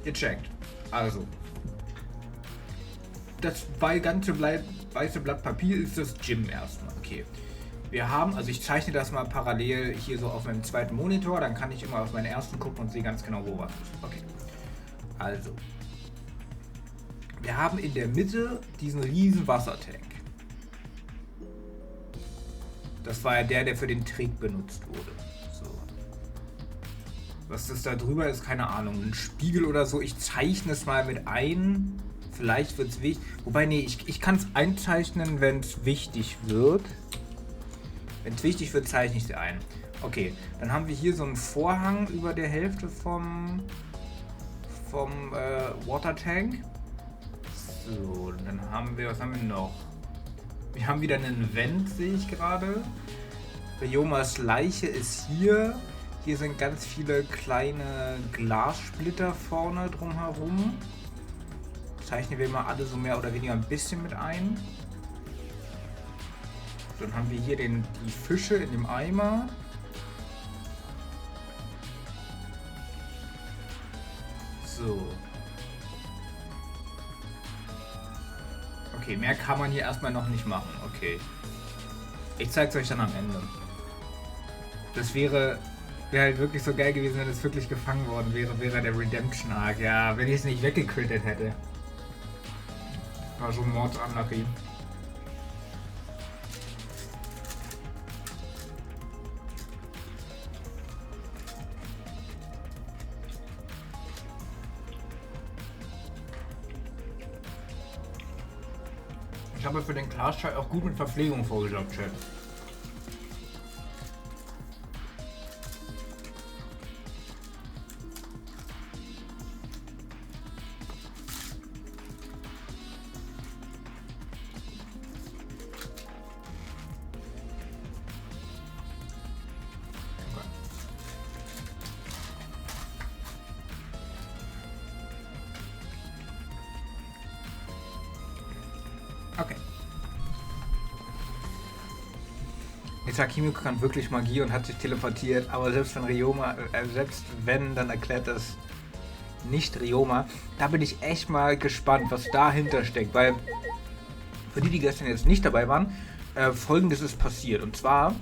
ihr checkt. Also, das weiße Blatt Papier ist das Gym erstmal. Okay. Wir haben, also ich zeichne das mal parallel hier so auf meinem zweiten Monitor, dann kann ich immer auf meinen ersten gucken und sehe ganz genau, wo was ist. Okay. Also, wir haben in der Mitte diesen riesen Wassertank. Das war ja der für den Trick benutzt wurde. So. Was das da drüber ist, keine Ahnung. Ein Spiegel oder so. Ich zeichne es mal mit ein. Vielleicht wird es wichtig. Wobei, nee, ich kann es einzeichnen, wenn es wichtig wird. Wenn es wichtig wird, zeichne ich es ein. Okay, dann haben wir hier so einen Vorhang über der Hälfte vom Watertank. So, dann haben wir, was haben wir noch? Wir haben wieder einen Vent, sehe ich gerade. Ryomas Leiche ist hier. Hier sind ganz viele kleine Glassplitter vorne drumherum. Zeichnen wir mal alle so mehr oder weniger ein bisschen mit ein. Dann haben wir hier die Fische in dem Eimer. So. Okay, mehr kann man hier erstmal noch nicht machen. Okay. Ich zeig's euch dann am Ende. Das wäre halt wirklich so geil gewesen, wenn es wirklich gefangen worden wäre der Redemption Arc. Ja, wenn ich es nicht weggekrittet hätte. War so Mordsanarchie. Ich habe für den Glasschall auch gut mit Verpflegung vorgesorgt, Chat. Okay. Ich sag, Himiko kann wirklich Magie und hat sich teleportiert, aber selbst wenn dann erklärt das nicht Ryoma. Da bin ich echt mal gespannt, was dahinter steckt, weil für die gestern jetzt nicht dabei waren, Folgendes ist passiert. Und zwar,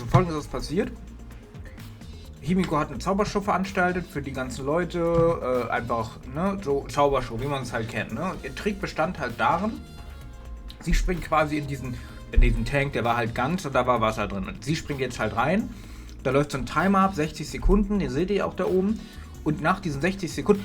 Folgendes ist passiert. Himiko hat eine Zaubershow veranstaltet für die ganzen Leute, einfach, ne, so Zaubershow, wie man es halt kennt, ne. Ihr Trick bestand halt darin, sie springt quasi in diesen Tank, der war halt ganz und da war Wasser drin. Und sie springt jetzt halt rein, da läuft so ein Timer ab, 60 Sekunden, den seht ihr auch da oben. Und nach diesen 60 Sekunden,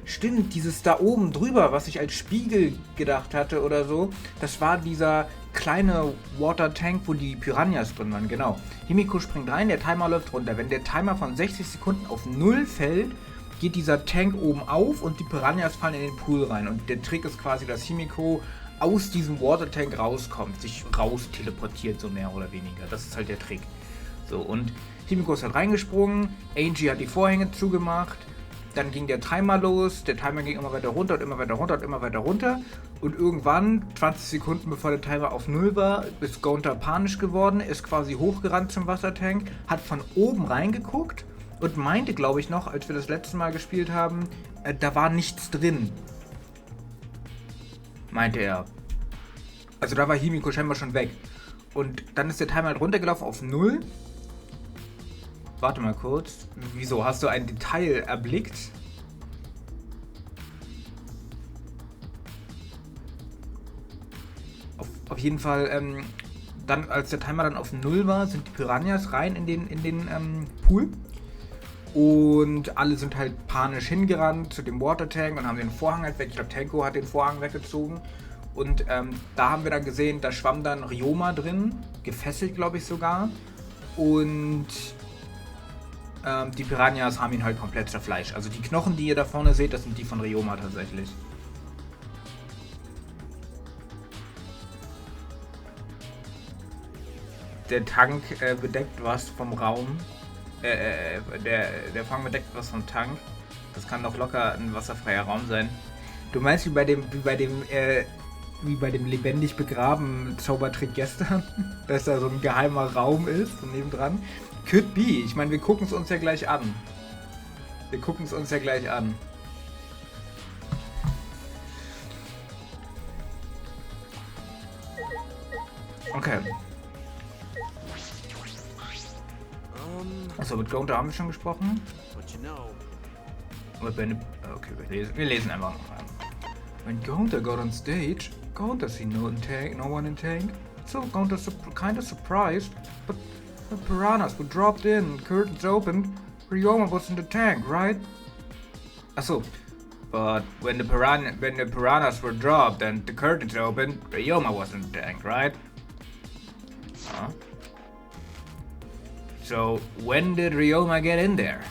stimmt, dieses da oben drüber, was ich als Spiegel gedacht hatte oder so, das war dieser kleine Water-Tank, wo die Piranhas drin waren, genau. Himiko springt rein, der Timer läuft runter. Wenn der Timer von 60 Sekunden auf 0 fällt, geht dieser Tank oben auf und die Piranhas fallen in den Pool rein. Und der Trick ist quasi, dass Himiko aus diesem Water-Tank rauskommt, sich raus teleportiert, so mehr oder weniger. Das ist halt der Trick. So, und Himiko ist halt reingesprungen, Angie hat die Vorhänge zugemacht, dann ging der Timer los, der Timer ging immer weiter runter und immer weiter runter und immer weiter runter und irgendwann, 20 Sekunden bevor der Timer auf 0 war, ist Gonta panisch geworden, ist quasi hochgerannt zum Wassertank, hat von oben reingeguckt und meinte, glaube ich noch, als wir das letzte Mal gespielt haben, da war nichts drin. Meinte er. Also da war Himiko scheinbar schon weg. Und dann ist der Timer halt runtergelaufen auf 0. Warte mal kurz. Wieso? Hast du ein Detail erblickt? Auf jeden Fall, dann, als der Timer dann auf 0 war, sind die Piranhas rein in den Pool. Und alle sind halt panisch hingerannt zu dem Watertank und haben den Vorhang halt weg. Ich glaube, Tenko hat den Vorhang weggezogen. Und da haben wir dann gesehen, da schwamm dann Ryoma drin, gefesselt, glaube ich sogar. Und die Piranhas haben ihn halt komplett zerfleischt. Also die Knochen, die ihr da vorne seht, das sind die von Ryoma tatsächlich. Der Tank bedeckt was vom Raum. Der Fang bedeckt was vom Tank. Das kann doch locker ein wasserfreier Raum sein. Du meinst wie bei dem wie bei dem lebendig begraben Zaubertrick gestern, dass da so ein geheimer Raum ist und nebendran. Could be. Ich meine, wir gucken es uns ja gleich an. Okay. Achso, mit Gonta haben wir schon gesprochen. Okay, wir lesen einfach noch mal. When Gonta got on stage, Gonta see no one in tank. So Gonta kinda surprised, but the piranhas were dropped in, curtains opened, Ryoma was in the tank, right? Achso. But when the piranhas were dropped and the curtains opened, Ryoma was in the tank, right? Huh? So when did Ryoma get in there?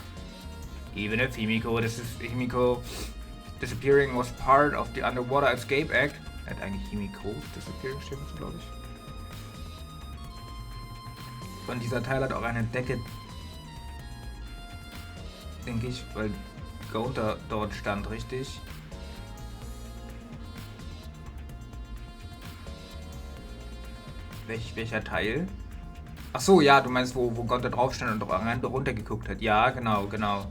Even if Himiko disappearing was part of the Underwater Escape Act, hat eigentlich Himiko's Disappearing stimmt, glaube ich. Und dieser Teil hat auch eine Decke, denke ich, weil Gonta dort stand, richtig? Welcher Teil? Ach so, ja, du meinst, wo Gonta drauf stand und runtergeguckt hat. Ja, genau.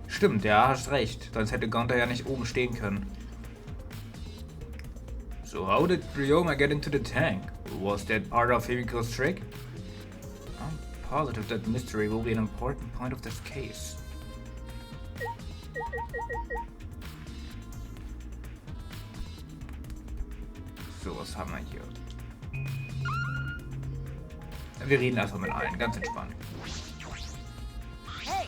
Stimmt, ja, hast recht. Sonst hätte Gonta ja nicht oben stehen können. So how did Ryoma get into the tank? Was that part of Himiko's trick? I'm positive that mystery will be an important point of this case. So, was haben wir hier? Wir reden erstmal mit allen, ganz entspannt. Hey.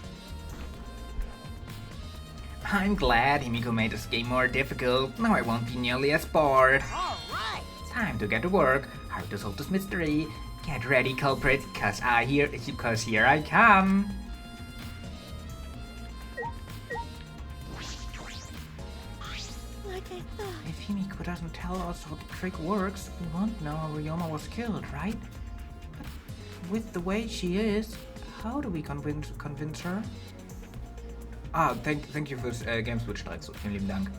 I'm glad Himiko made this game more difficult. Now I won't be nearly as bored. All right. Time to get to work. How to solve this mystery. Get ready, culprits, cause here I come. Like I thought. If Himiko doesn't tell us how the trick works, we won't know how Ryoma was killed, right? But with the way she is, how do we convince her? Ah, thank you fürs Gameswitch-Streit, so vielen lieben Dank.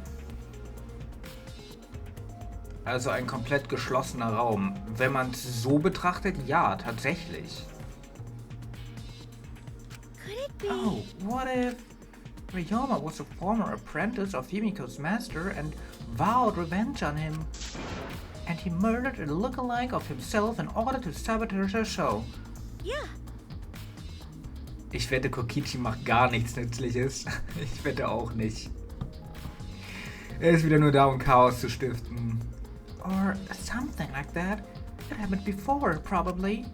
Also ein komplett geschlossener Raum. Wenn man es so betrachtet, ja, tatsächlich. Could it be? Oh, what if Ryoma was a former apprentice of Himiko's master and vowed revenge on him? And he murdered a lookalike of himself in order to sabotage her show. Yeah. Ich wette, Kokichi macht gar nichts Nützliches. Ich wette auch nicht. Er ist wieder nur da, um Chaos zu stiften. Or something like that. It happened before, probably.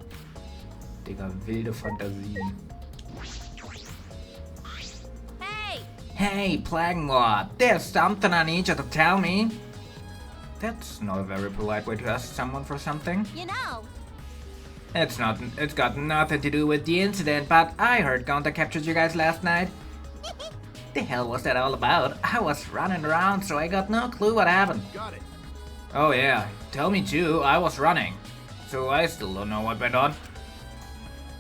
Digga, wilde Fantasien. Hey. Hey, Plague there's something I need you to tell me. That's not a very polite way to ask someone for something. You know. It's got nothing to do with the incident, but I heard Gonta captured you guys last night. The hell was that all about? I was running around, so I got no clue what happened. Got it. Oh yeah, tell me too, I was running. So I still don't know what went on.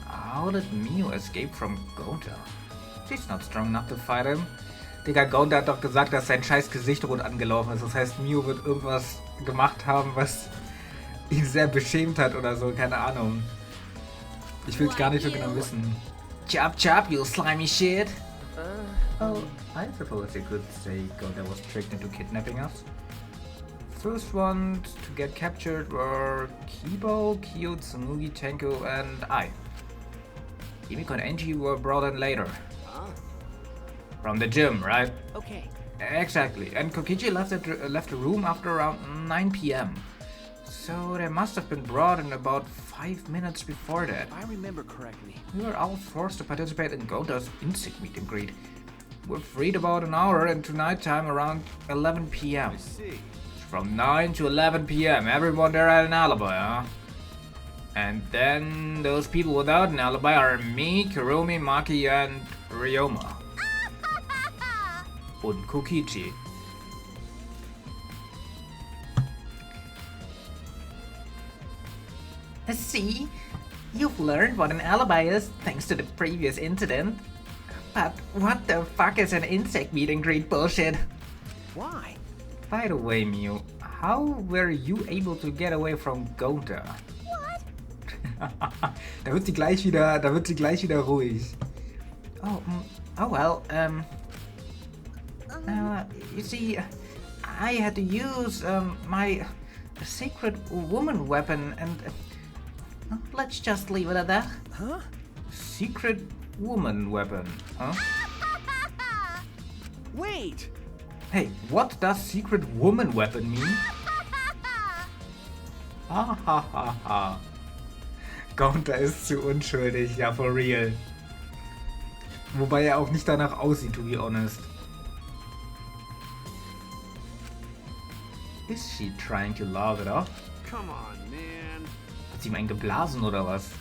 How did Mio escape from Gonta? She's not strong enough to fight him. Digga, Gonta hat doch gesagt, dass sein scheiß Gesicht rot angelaufen ist. Das heißt, Mio wird irgendwas gemacht haben, was ihn sehr beschämt hat oder so, keine Ahnung. Ich will's gar nicht so genau wissen. Chop chop, you slimy shit. Oh, I suppose you could say Gonta was tricked into kidnapping us. First ones to get captured were Kibo, Kyo, Tsunugi, Tenko, and I. Himiko and Angie were brought in later. From the gym, right? Okay. Exactly. And Kokichi left the room after around 9 p.m. So they must have been brought in about 5 minutes before that. If I remember correctly. We were all forced to participate in Gonta's insect meet and greet. We're freed about an hour into nighttime around 11 p.m. I see. From 9 to 11 p.m. Everyone there had an alibi, huh? And then those people without an alibi are me, Kurumi, Maki, and Ryoma. Und Kokichi. See? You've learned what an alibi is thanks to the previous incident. But what the fuck is an insect meet and greet bullshit? Why? By the way, Mew, How were you able to get away from Gonta? Da wird sie gleich wieder ruhig. Oh well, you see, I had to use my secret woman weapon and let's just leave it at that. Huh? Secret woman weapon, huh? Wait! Hey, what does secret woman weapon mean? Ha ha ha ha. Gonta ist zu unschuldig, ja, for real. Wobei er auch nicht danach aussieht, to be honest. Is she trying to laugh it off? Come on, man. Hat sie ihm einen geblasen oder was?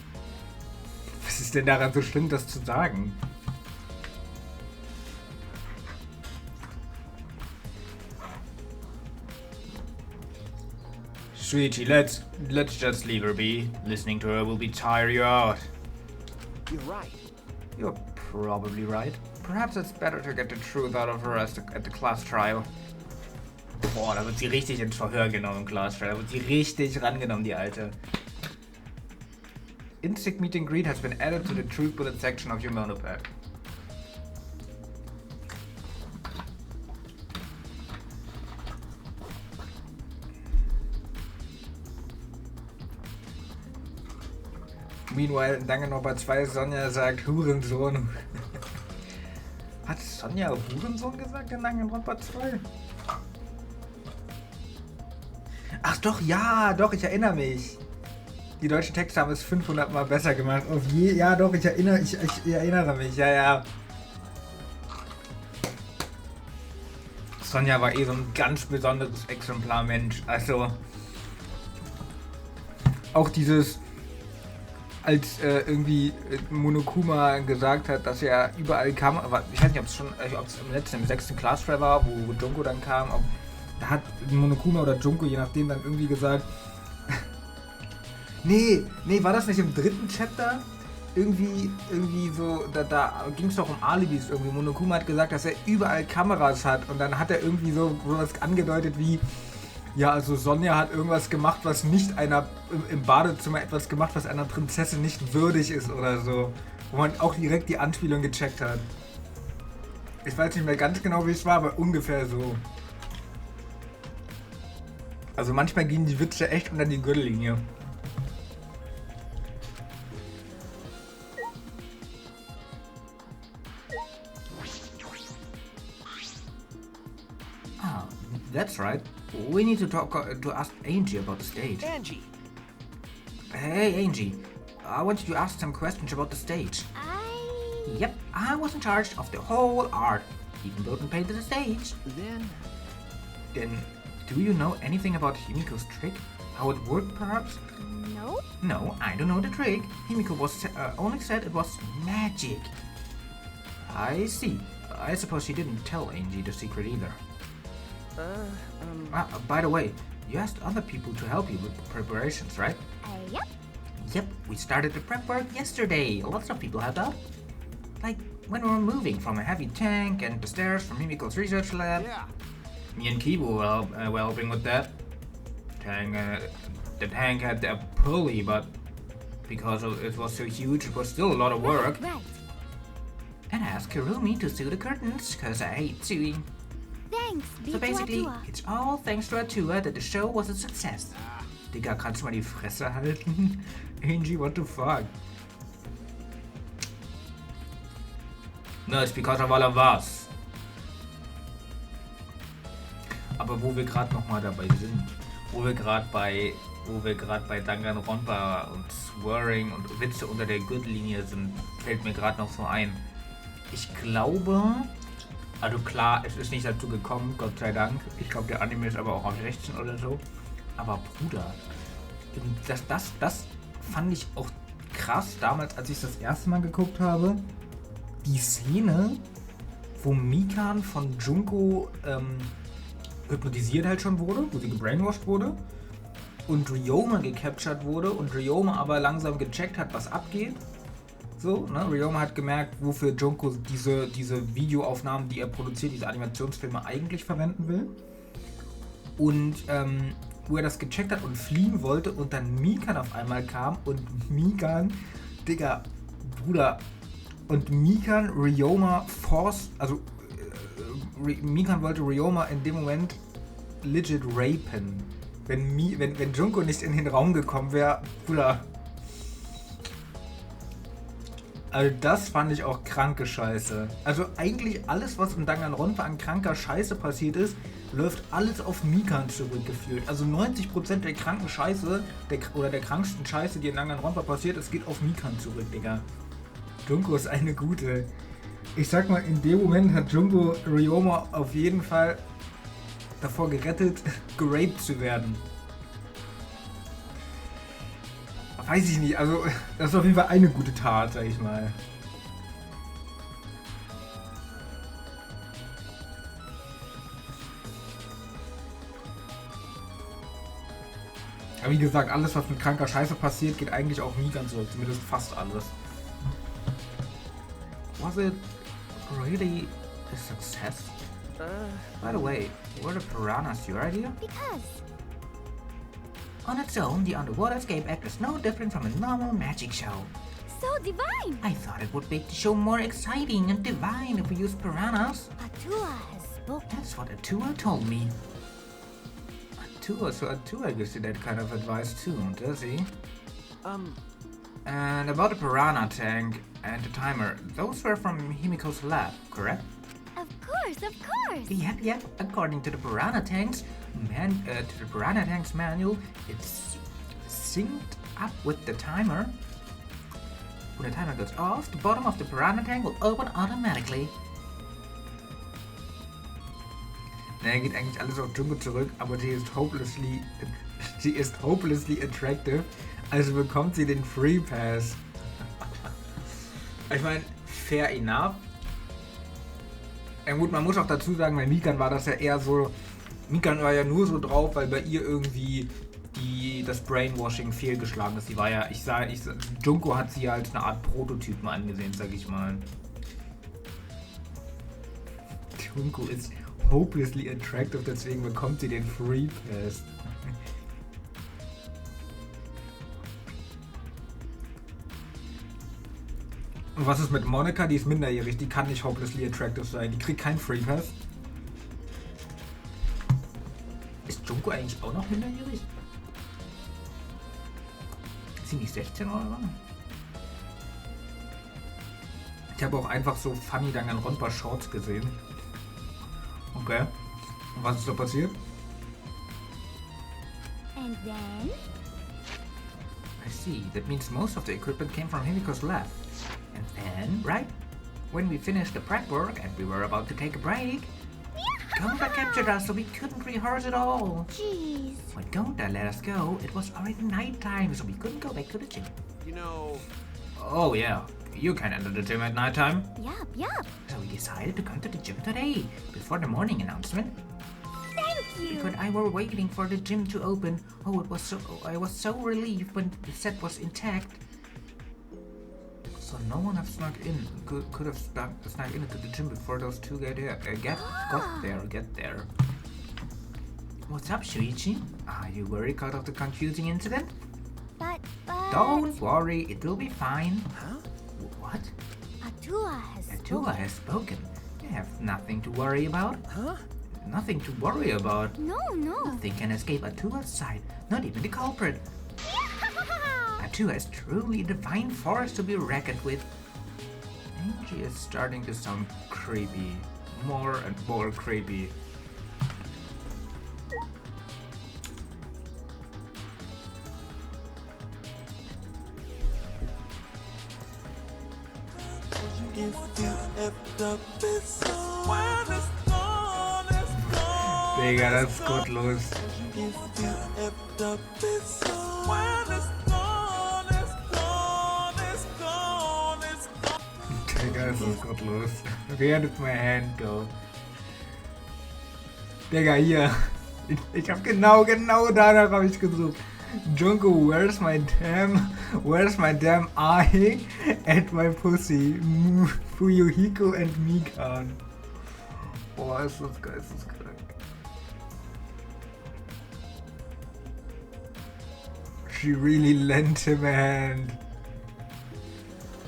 Was ist denn daran so schlimm, das zu sagen? Sweetie, let's just leave her be. Listening to her will be tire you out. You're right. You're probably right. Perhaps it's better to get the truth out of her at the class trial. Boah, da wird sie richtig ins Verhör genommen im Class Trial. Da wird sie richtig rangenommen, die Alte. Insect Meet and Greet has been added to the Truth Bullet section of your monopad. Meanwhile, in Danganronpa 2, Sonja sagt Hurensohn. Hat Sonja Hurensohn gesagt in Danganronpa 2? Ach doch, ja, doch, ich erinnere mich. Die deutschen Texte haben es 500 Mal besser gemacht. Ja, doch, ich erinnere mich, ja. Sonja war eh so ein ganz besonderes Exemplar Mensch. Also, auch dieses, als irgendwie Monokuma gesagt hat, dass er überall kam, aber ich weiß nicht, ob es im 6. Class Trial war, wo Junko dann kam, da hat Monokuma oder Junko, je nachdem, dann irgendwie gesagt, nee, war das nicht im 3. Chapter? Irgendwie so, da ging es doch um Alibis irgendwie. Monokuma hat gesagt, dass er überall Kameras hat und dann hat er irgendwie so was angedeutet wie, ja, also Sonja hat irgendwas gemacht, was nicht im Badezimmer etwas gemacht, was einer Prinzessin nicht würdig ist oder so. Wo man auch direkt die Anspielung gecheckt hat. Ich weiß nicht mehr ganz genau, wie es war, aber ungefähr so. Also manchmal gehen die Witze echt unter die Gürtellinie. Ah, that's right. We need to ask Angie about the stage. Angie! Hey, Angie. I wanted to ask some questions about the stage. Yep, I was in charge of the whole art. Even built and painted the stage. Then, do you know anything about Himiko's trick? How it worked, perhaps? No? No, I don't know the trick. Himiko only said it was magic. I see. I suppose she didn't tell Angie the secret either. By the way, you asked other people to help you with the preparations, right? Yep. Yep, we started the prep work yesterday. Lots of people helped out. Like when we were moving from a heavy tank and the stairs from Himiko's research lab. Yeah. Me and Kibo were helping with that. The tank had a pulley, but because it was so huge, it was still a lot of work. Right. And I asked Kirumi to sew the curtains, cause I hate sewing. Thanks, So basically, Atua. it's all thanks to Atua that the show was a success. Digga, kannst du mal die Fresse halten? Angie, what the fuck? No, it's because of all of us. Aber wo wir gerade nochmal dabei sind, wo wir gerade bei Danganronpa und Swearing und Witze unter der Gürtellinie sind, fällt mir gerade noch so ein. Ich glaube, also klar, es ist nicht dazu gekommen, Gott sei Dank. Ich glaube, der Anime ist aber auch auf 16 oder so. Aber Bruder, das fand ich auch krass damals, als ich das erste Mal geguckt habe. Die Szene, wo Mikan von Junko hypnotisiert halt schon wurde, wo sie gebrainwashed wurde und Ryoma gecaptured wurde und Ryoma aber langsam gecheckt hat, was abgeht. So, ne? Ryoma hat gemerkt, wofür Junko diese Videoaufnahmen, die er produziert, diese Animationsfilme eigentlich verwenden will. Und wo er das gecheckt hat und fliehen wollte und dann Mikan auf einmal kam und Mikan, Digga, Bruder, und Mikan Ryoma Force, also Mikan wollte Ryoma in dem Moment legit rapen. Wenn Junko nicht in den Raum gekommen wäre, Bruder. Also das fand ich auch kranke Scheiße. Also eigentlich alles, was in Danganronpa an kranker Scheiße passiert ist, läuft alles auf Mikan zurückgeführt. Also 90% der kranken Scheiße, der kranksten Scheiße, die in Danganronpa passiert ist, geht auf Mikan zurück, Digga. Junko ist eine gute. Ich sag mal, in dem Moment hat Junko Ryoma auf jeden Fall davor gerettet, geraped zu werden. Weiß ich nicht, also das ist auf jeden Fall eine gute Tat, sag ich mal. Aber wie gesagt, alles, was mit kranker Scheiße passiert, geht eigentlich auf Mikan zurück. Zumindest fast alles. Was it really a success? By the way, were the piranhas your idea? Because On its own, the underwater escape act is no different from a normal magic show. so divine. I thought it would make the show more exciting and divine if we used piranhas. Atua has spoken. That's what Atua told me. Atua gives you that kind of advice too, does he? And about the piranha tank and the timer, those were from Himiko's lab, correct? Of course, of course. Yep. According to the piranha tank's manual, it's synced up with the timer. When the timer goes off, the bottom of the piranha tank will open automatically. Naja, geht eigentlich alles auf Junko zurück, aber sie ist hopelessly attractive, also bekommt sie den Free Pass. Ich meine, fair enough. Ja gut, man muss auch dazu sagen, bei Mikan war das ja eher so, Mikan war ja nur so drauf, weil bei ihr irgendwie das Brainwashing fehlgeschlagen ist. Sie war ja, Junko hat sie ja als eine Art Prototypen angesehen, sag ich mal. Junko ist hopelessly attractive, deswegen bekommt sie den Free Pass. Und was ist mit Monika? Die ist minderjährig, die kann nicht hopelessly attractive sein. Die kriegt keinen Free Pass. Ist Junko eigentlich auch noch minderjährig? Ist sie nicht 16 oder so? Ich habe auch einfach so funny Danganronpa Shorts gesehen. Okay. Und was ist da passiert? And then? I see. That means most of the equipment came from Himiko's lab. And then, right? When we finished the prep work and we were about to take a break, Gonta captured us so we couldn't rehearse at all. Jeez. When Gonta let us go, it was already nighttime, so we couldn't go back to the gym. You know, Oh yeah, you can enter the gym at nighttime. Yup. So we decided to come to the gym today, before the morning announcement. Thank you. Because I were waiting for the gym to open. I was so relieved when the set was intact. So no one have snuck in, could have snuck into the gym before those two get there. What's up, Shuichi? Are you worried because of the confusing incident? But... Don't worry, it will be fine. huh? What? Atua has Atua has spoken. You have nothing to worry about. Huh? Nothing to worry about. No. Nothing can escape Atua's sight, not even the culprit. Atua is truly a divine force to be reckoned with. Angie is starting to sound creepy. More and more creepy. Digga, das ist gottlos. Digga, das ist gottlos. Where did my hand go? Digga, hier. Ich hab genau danach habe ich gesucht. Junko, where's my damn eye and my pussy? Fuyuhiko and Mikan. Boah, ist das geisteskrank. She really lent him a hand.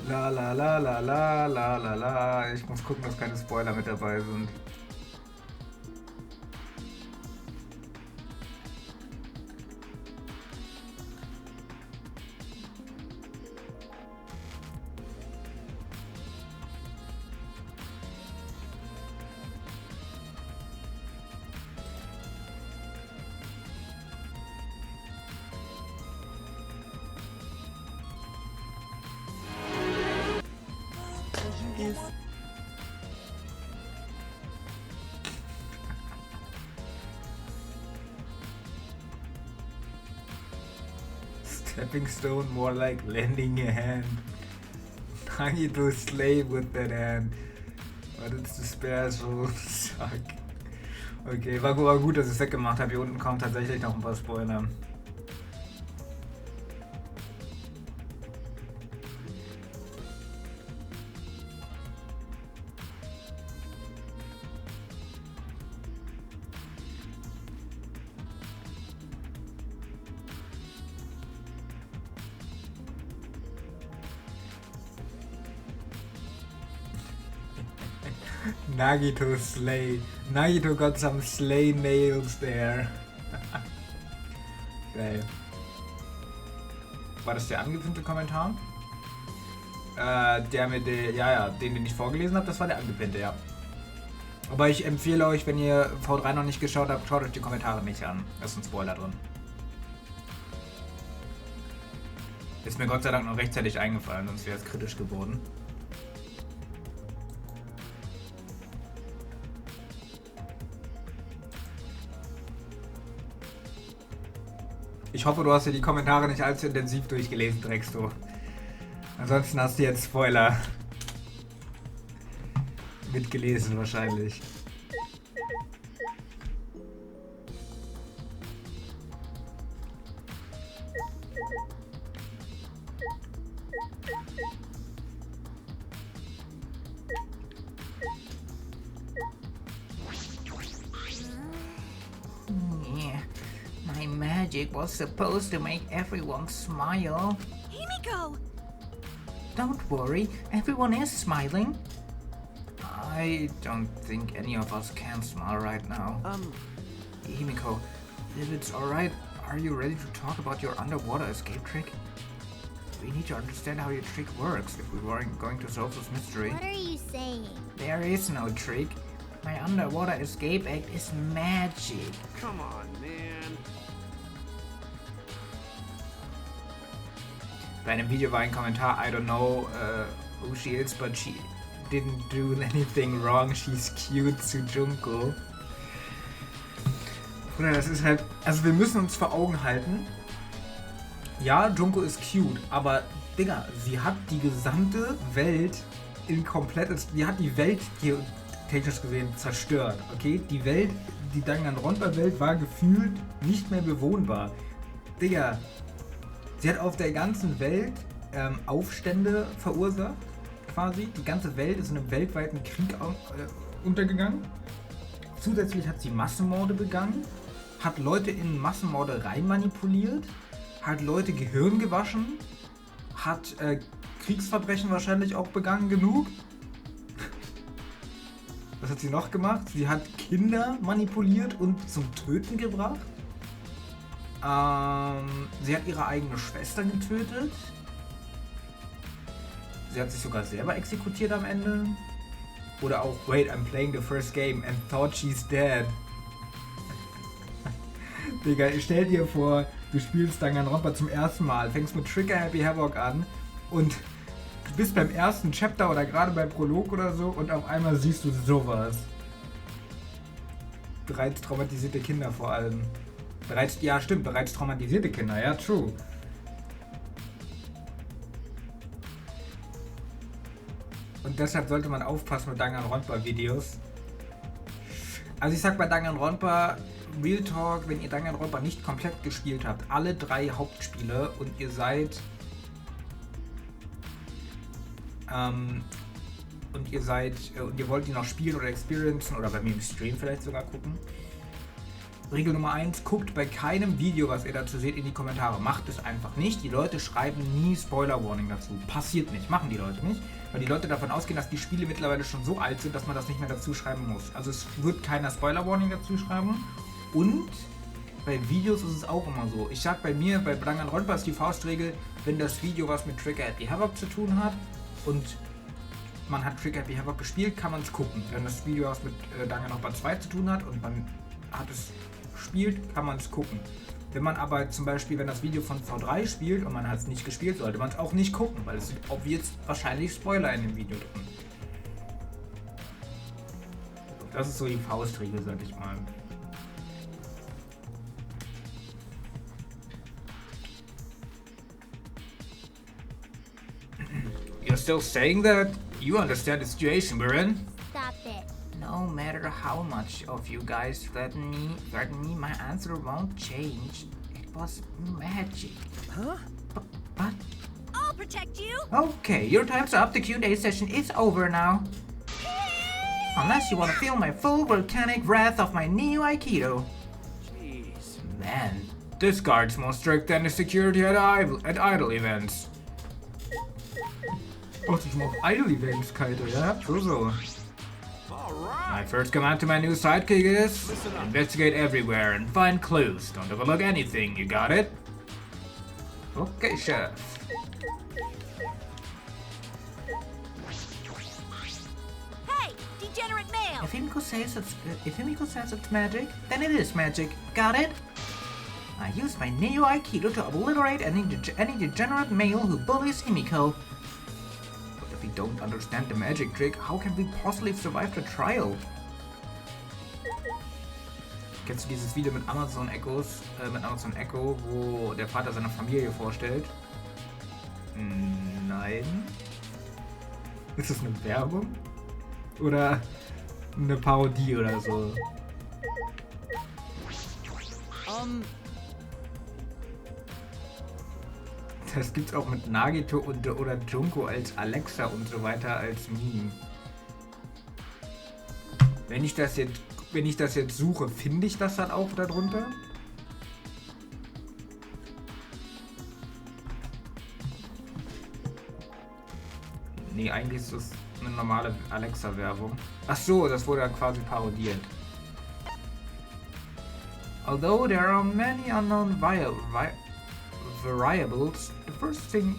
La la la la la la la la. Ich muss gucken, dass keine Spoiler mit dabei sind. Stepping stone, more like lending a hand. Trying to slave with that hand. But it's the spare so suck. Okay, war gut, dass ich es weggemacht habe. Hier unten kommen tatsächlich noch ein paar Spoiler. Nagito slay. Nagito got some slay nails there. Geil. War das der angepinnte Kommentar? Der mit der, ja, den ich vorgelesen habe, das war der angepinnte, ja. Aber ich empfehle euch, wenn ihr V3 noch nicht geschaut habt, schaut euch die Kommentare nicht an. Da ist ein Spoiler drin. Ist mir Gott sei Dank noch rechtzeitig eingefallen, sonst wäre es kritisch geworden. Ich hoffe, du hast dir die Kommentare nicht allzu intensiv durchgelesen, Dreckst du. Ansonsten hast du jetzt Spoiler mitgelesen wahrscheinlich. My magic was supposed to make everyone smile. Himiko! Don't worry, everyone is smiling. I don't think any of us can smile right now. Himiko, if it's alright, are you ready to talk about your underwater escape trick? We need to understand how your trick works if we weren't going to solve this mystery. What are you saying? There is no trick. My underwater escape act is magic. Come on, man. Bei einem Video war ein Kommentar, I don't know who she is, but she didn't do anything wrong, she's cute zu Junko. Oder das ist halt, also wir müssen uns vor Augen halten, ja, Junko ist cute, aber Digga, sie hat die gesamte Welt in komplettes, die hat die Welt hier technisch gesehen zerstört, okay? Die Welt, die Danganronpa-Welt war gefühlt nicht mehr bewohnbar. Digga, sie hat auf der ganzen Welt Aufstände verursacht, quasi. Die ganze Welt ist in einem weltweiten Krieg untergegangen. Zusätzlich hat sie Massenmorde begangen, hat Leute in Massenmorde rein manipuliert, hat Leute Gehirn gewaschen, hat Kriegsverbrechen wahrscheinlich auch begangen genug. Was hat sie noch gemacht? Sie hat Kinder manipuliert und zum Töten gebracht. Sie hat ihre eigene Schwester getötet. Sie hat sich sogar selber exekutiert am Ende. Oder auch, wait, I'm playing the first game and thought she's dead. Digga, stell dir vor, du spielst Danganronpa zum ersten Mal, fängst mit Trigger Happy Havoc an und du bist beim ersten Chapter oder gerade beim Prolog oder so und auf einmal siehst du sowas. Bereits traumatisierte Kinder vor allem. Bereits traumatisierte Kinder, ja, true. Und deshalb sollte man aufpassen mit Danganronpa-Videos. Also ich sag bei Danganronpa, Real Talk, wenn ihr Danganronpa nicht komplett gespielt habt, alle 3 Hauptspiele und ihr seid und ihr wollt die noch spielen oder experiencen oder bei mir im Stream vielleicht sogar gucken, Regel Nummer 1, guckt bei keinem Video, was ihr dazu seht, in die Kommentare. Macht es einfach nicht. Die Leute schreiben nie Spoiler-Warning dazu. Passiert nicht. Machen die Leute nicht. Weil die Leute davon ausgehen, dass die Spiele mittlerweile schon so alt sind, dass man das nicht mehr dazu schreiben muss. Also es wird keiner Spoiler-Warning dazu schreiben. Und bei Videos ist es auch immer so. Ich sag bei mir, bei Danganronpa ist die Faustregel, wenn das Video was mit Trigger Happy Havoc zu tun hat und man hat Trigger Happy Havoc gespielt, kann man es gucken. Wenn das Video was mit Danganronpa 2 zu tun hat und man hat es spielt, kann man es gucken. Wenn man aber zum Beispiel, wenn das Video von V3 spielt und man hat es nicht gespielt, sollte man es auch nicht gucken, weil es sind obvious wahrscheinlich Spoiler in dem Video drin. Das ist so die Faustregel, sag ich mal. You're still saying that? You understand the situation we're in? Stop it. No matter how much of you guys threaten me, my answer won't change. It was magic. Huh? But I'll protect you. okay, your time's up. The Q&A session is over now. Unless you want to feel my full volcanic wrath of my Neo Aikido. Jeez. Man, this guard's more strict than the security at idle events. Oh, ich mach Idle Events, Kaito, ja? So. All right. My first command to my new sidekick is investigate everywhere and find clues. Don't overlook anything, you got it? Okay, chef. Hey, degenerate male. If Himiko says it's magic, then it is magic. Got it? I use my Neo Aikido to obliterate any degenerate male who bullies Himiko. But if we don't understand the magic trick, how can we possibly survive the trial? Kennst du dieses Video mit Amazon Echo, wo der Vater seine Familie vorstellt? Nein. Ist das eine Werbung? Oder eine Parodie oder so? Das gibt's auch mit Nagito oder Junko als Alexa und so weiter als Meme. Wenn ich das jetzt suche, finde ich das dann auch darunter? Nee, eigentlich ist das eine normale Alexa-Werbung. Ach so, das wurde dann quasi parodiert. Although there are many unknown variables, the first thing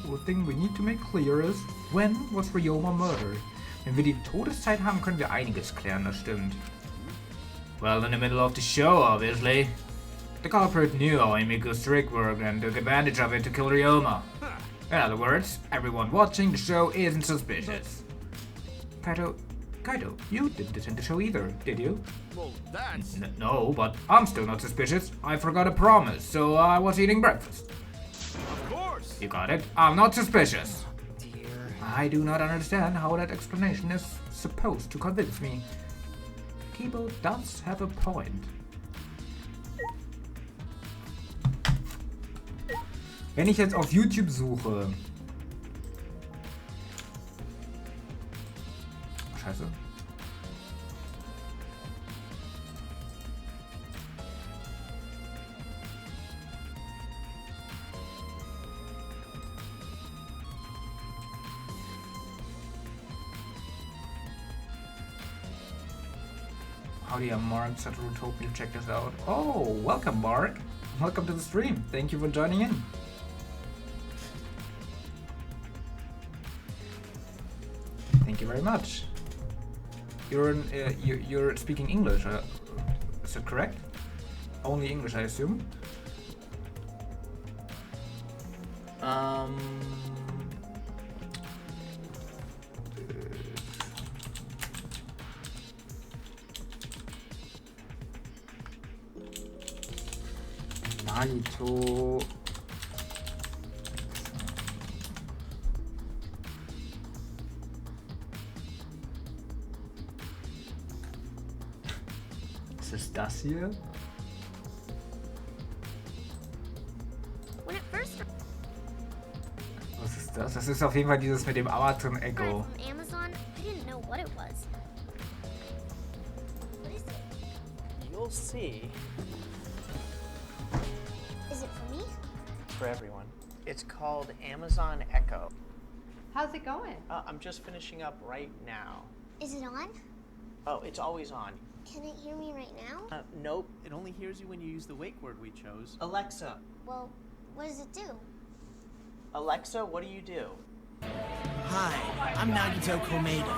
we need to make clear is, when was Ryoma murdered? Wenn wir die Todeszeit haben, können wir einiges klären, das stimmt. Well, in the middle of the show, obviously. The culprit knew how Himiko's trick worked and took advantage of it to kill Ryoma. In other words, everyone watching the show isn't suspicious. Kaito, you didn't attend the show either, did you? Well, that's... No, but I'm still not suspicious. I forgot a promise, so I was eating breakfast. Of course. You got it? I'm not suspicious. Dear. I do not understand how that explanation is supposed to convince me. Kibo does have a point. Wenn ich jetzt auf YouTube suche... Scheiße. Howdy, I'm Mark, Satoru told me to check this out. Oh, welcome Mark. Welcome to the stream. Thank you for joining in. Thank you very much. You're speaking English, is that correct? Only English, I assume. Nagito. Was ist das hier? When it first Was ist das? Das ist auf jeden Fall dieses mit dem Amazon arrived Echo. from Amazon, I didn't know what it was. What is it? You'll see. Is it for me? For everyone. It's called Amazon Echo. How's it going? I'm just finishing up right now. Is it on? Oh, it's always on. Can it hear me right now? Nope. It only hears you when you use the wake word we chose. Alexa. Well, what does it do? Alexa, what do you do? Hi, I'm Nagito Komeda.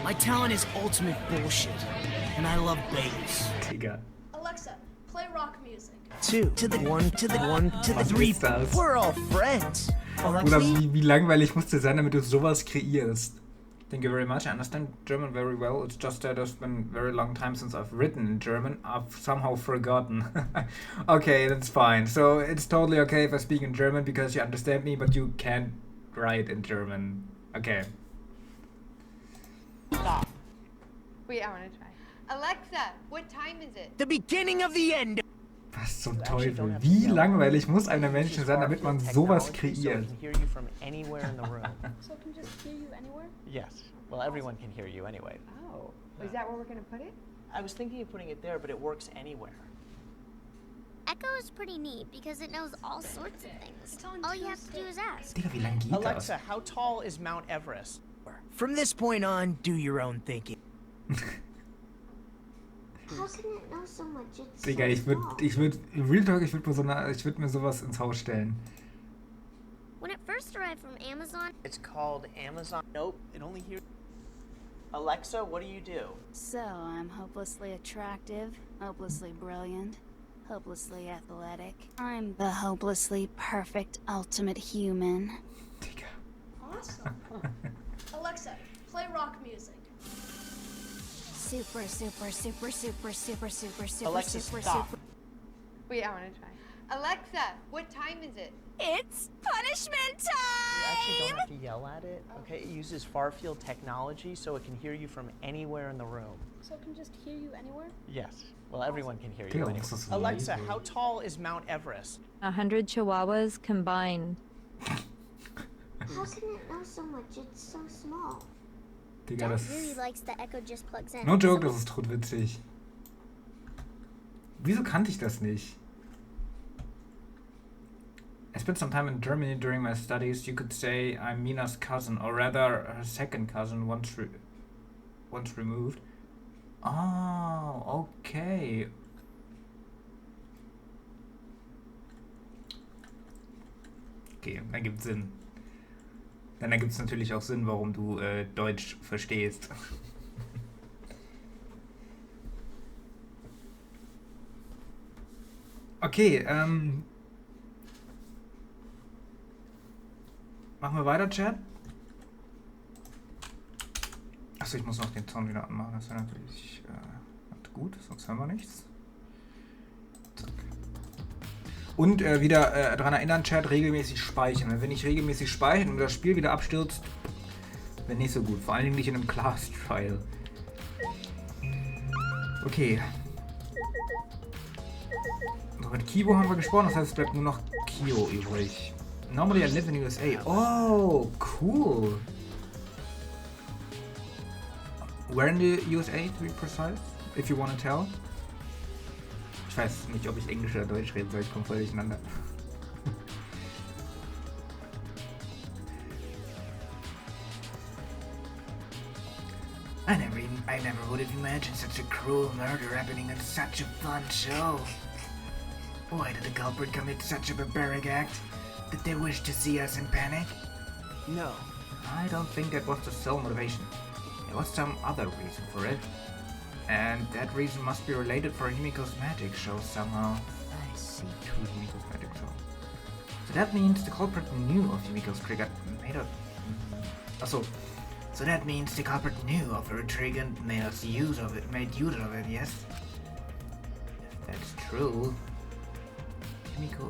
My talent is ultimate bullshit, and I love bass. Digga. Alexa, play rock music. 2 to the 1 to the 1 to the Was 3. ist das? We're all friends. Oder wie langweilig musst du sein, damit du sowas kreierst? Thank you very much. I understand German very well. It's just that it's been a very long time since I've written in German. I've somehow forgotten. Okay, that's fine. So it's totally okay if I speak in German because you understand me, but you can't write in German. Okay. Stop. Wait, I want to try. Alexa, what time is it? The beginning of the end. Was zum Teufel? Wie langweilig muss einer Menschen sein, damit man sowas kreiert? So it can hear you from anywhere in the room. So it can just hear you anywhere? Yes. Well, everyone can hear you anyway. Oh, is that where we're going to put it? I was thinking of putting it there, but it works anywhere. Echo is pretty neat because it knows all sorts of things. All you have to do is ask. Digga, wie lang geht das? Alexa, how tall is Mount Everest? From this point on, do your own thinking. How can it know so much? It's Digga, Real Talk, ich würde mir sowas ins Haus stellen. When it first arrived from Amazon, It's called Amazon. Nope. It only hears. Alexa, what do you do? So, I'm hopelessly attractive, hopelessly brilliant, hopelessly athletic. I'm the hopelessly perfect ultimate human. Digga. Awesome. Alexa, play rock music. Super, super, super, super, super, super, super, Alexa, super, stop. super. Wait, I want to try. Alexa, what time is it? It's punishment You actually time! don't have to yell at it. Okay, it uses far-field technology, so it can hear you from anywhere in the room. So it can just hear you anywhere? Yes. Well, everyone can hear you Digga, anyway. was das so Alexa, leise? how tall is Mount Everest? 100 chihuahuas combined. how can it know so much? It's so small. Digga, Dad das really ist... likes that Echo just plugs in. No joke, das ist totwitzig. Wieso kannte ich das nicht? I spent some time in Germany during my studies. You could say I'm Mina's cousin, or rather her second cousin, once removed. Oh, okay. Okay, dann gibt's Sinn. Dann ergibt es natürlich auch Sinn, warum du Deutsch verstehst. Okay, machen wir weiter, Chat? Achso, ich muss noch den Ton wieder anmachen. Das wäre natürlich gut, sonst hören wir nichts. Zack. Und wieder daran erinnern, Chat, regelmäßig speichern. Wenn wir nicht regelmäßig speichern und das Spiel wieder abstürzt, wäre nicht so gut. Vor allen Dingen nicht in einem Class Trial. Okay. So, mit Kibo haben wir gesprochen, das heißt, es bleibt nur noch Kyo übrig. Normally I live in the USA. Oh, cool. Where in the USA, to be precise, if you want to tell? Ich weiß nicht, ob ich Englisch oder Deutsch reden soll, ich komme voll durcheinander. I never would have imagined such a cruel murder happening in such a fun show. Why did the culprit commit such a barbaric act? Did they wish to see us in panic? No. I don't think that was the sole motivation. There was some other reason for it. And that reason must be related for Himiko's magic show somehow. I see. To Himiko's magic show. So that means the culprit knew of Himiko's trigger and made a... Achso. So that means the culprit knew of her trigger and made use of it, yes? If that's true...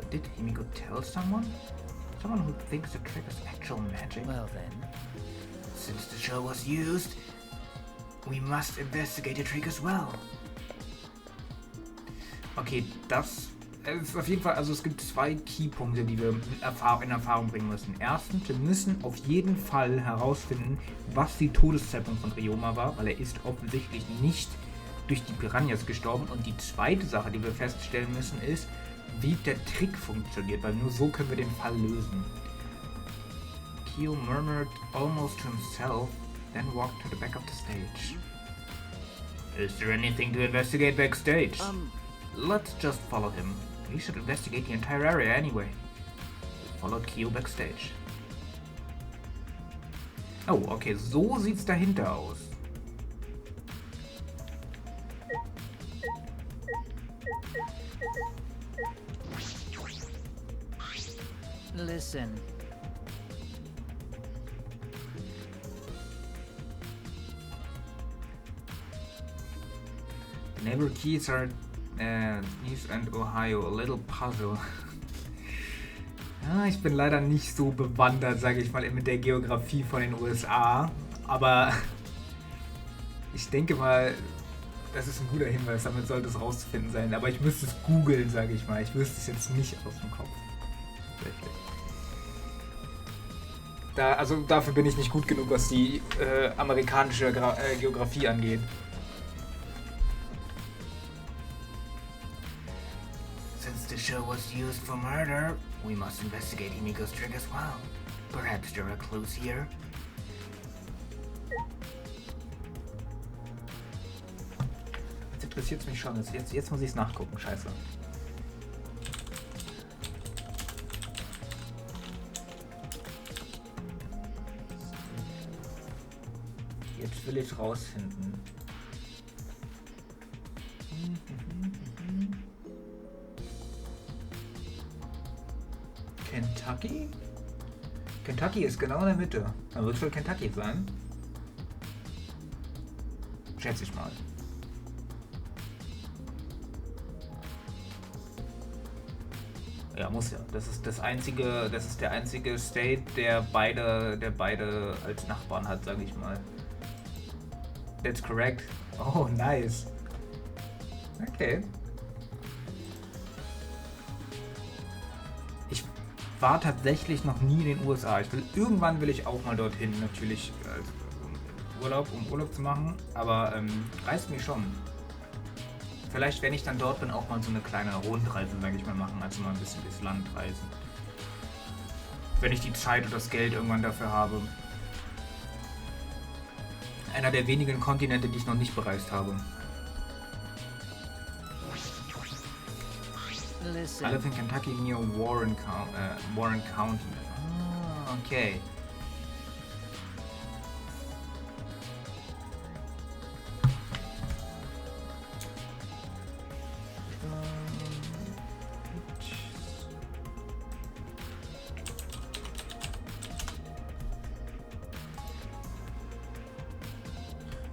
Did Himiko tell someone? Someone who thinks the trigger's actual magic? Well then. Since the show was used, we must investigate the trick as well. Okay, das ist auf jeden Fall, also es gibt zwei Keypunkte, die wir in Erfahrung bringen müssen. Erstens, wir müssen auf jeden Fall herausfinden, was die Todeszeitpunkt von Ryoma war, weil er ist offensichtlich nicht durch die Piranhas gestorben. Und die zweite Sache, die wir feststellen müssen, ist, wie der Trick funktioniert, weil nur so können wir den Fall lösen. Kyo murmured almost to himself, then walked to the back of the stage. Is there anything to investigate backstage? Let's just follow him. We should investigate the entire area anyway. We followed Kyo backstage. Oh, okay, so sieht's dahinter aus. Listen. Neighbor keys are East and Ohio, a little puzzle. Ja, ich bin leider nicht so bewandert, sage ich mal, mit der Geografie von den USA, aber ich denke mal, das ist ein guter Hinweis, damit sollte es rauszufinden sein, aber ich müsste es googeln, sage ich mal, ich wüsste es jetzt nicht aus dem Kopf. Also dafür bin ich nicht gut genug, was die amerikanische Geografie angeht. Since the show was used for murder, we must investigate Himiko's trick as well. Perhaps there are clues here. Jetzt interessiert es mich schon. Jetzt muss ich es nachgucken. Scheiße. Jetzt will ich rausfinden. Kentucky? Kentucky ist genau in der Mitte. Dann wird es wohl Kentucky sein. Schätze ich mal. Ja, muss ja. Das ist der einzige State, der beide als Nachbarn hat, sage ich mal. That's correct. Oh, nice. Okay. Ich war tatsächlich noch nie in den USA. Irgendwann will ich auch mal dorthin, natürlich um Urlaub zu machen, aber reizt mich schon. Vielleicht, wenn ich dann dort bin, auch mal so eine kleine Rundreise, sage ich mal, machen, also mal ein bisschen durchs Land reisen. Wenn ich die Zeit und das Geld irgendwann dafür habe. Einer der wenigen Kontinente, die ich noch nicht bereist habe. I live in Kentucky near Warren County. Ah, okay.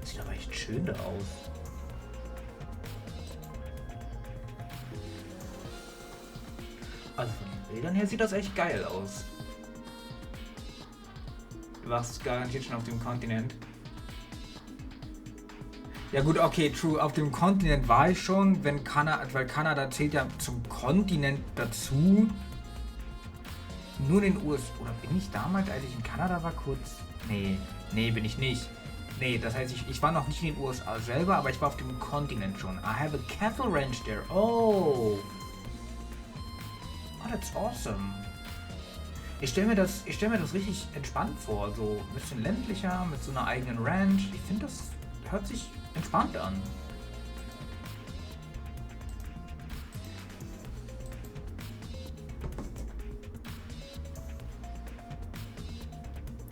Sieht aber echt schön da aus. Also von den Bildern her sieht das echt geil aus. Du warst garantiert schon auf dem Kontinent. Ja gut, okay, true. Auf dem Kontinent war ich schon, weil Kanada zählt ja zum Kontinent dazu. Nur in den USA. Oder bin ich damals, als ich in Kanada war, kurz? Nee, bin ich nicht. Nee, das heißt, ich war noch nicht in den USA selber, aber ich war auf dem Kontinent schon. I have a cattle ranch there. Oh, that's awesome. Ich stell mir das richtig entspannt vor. So ein bisschen ländlicher, mit so einer eigenen Ranch. Ich finde, das hört sich entspannt an.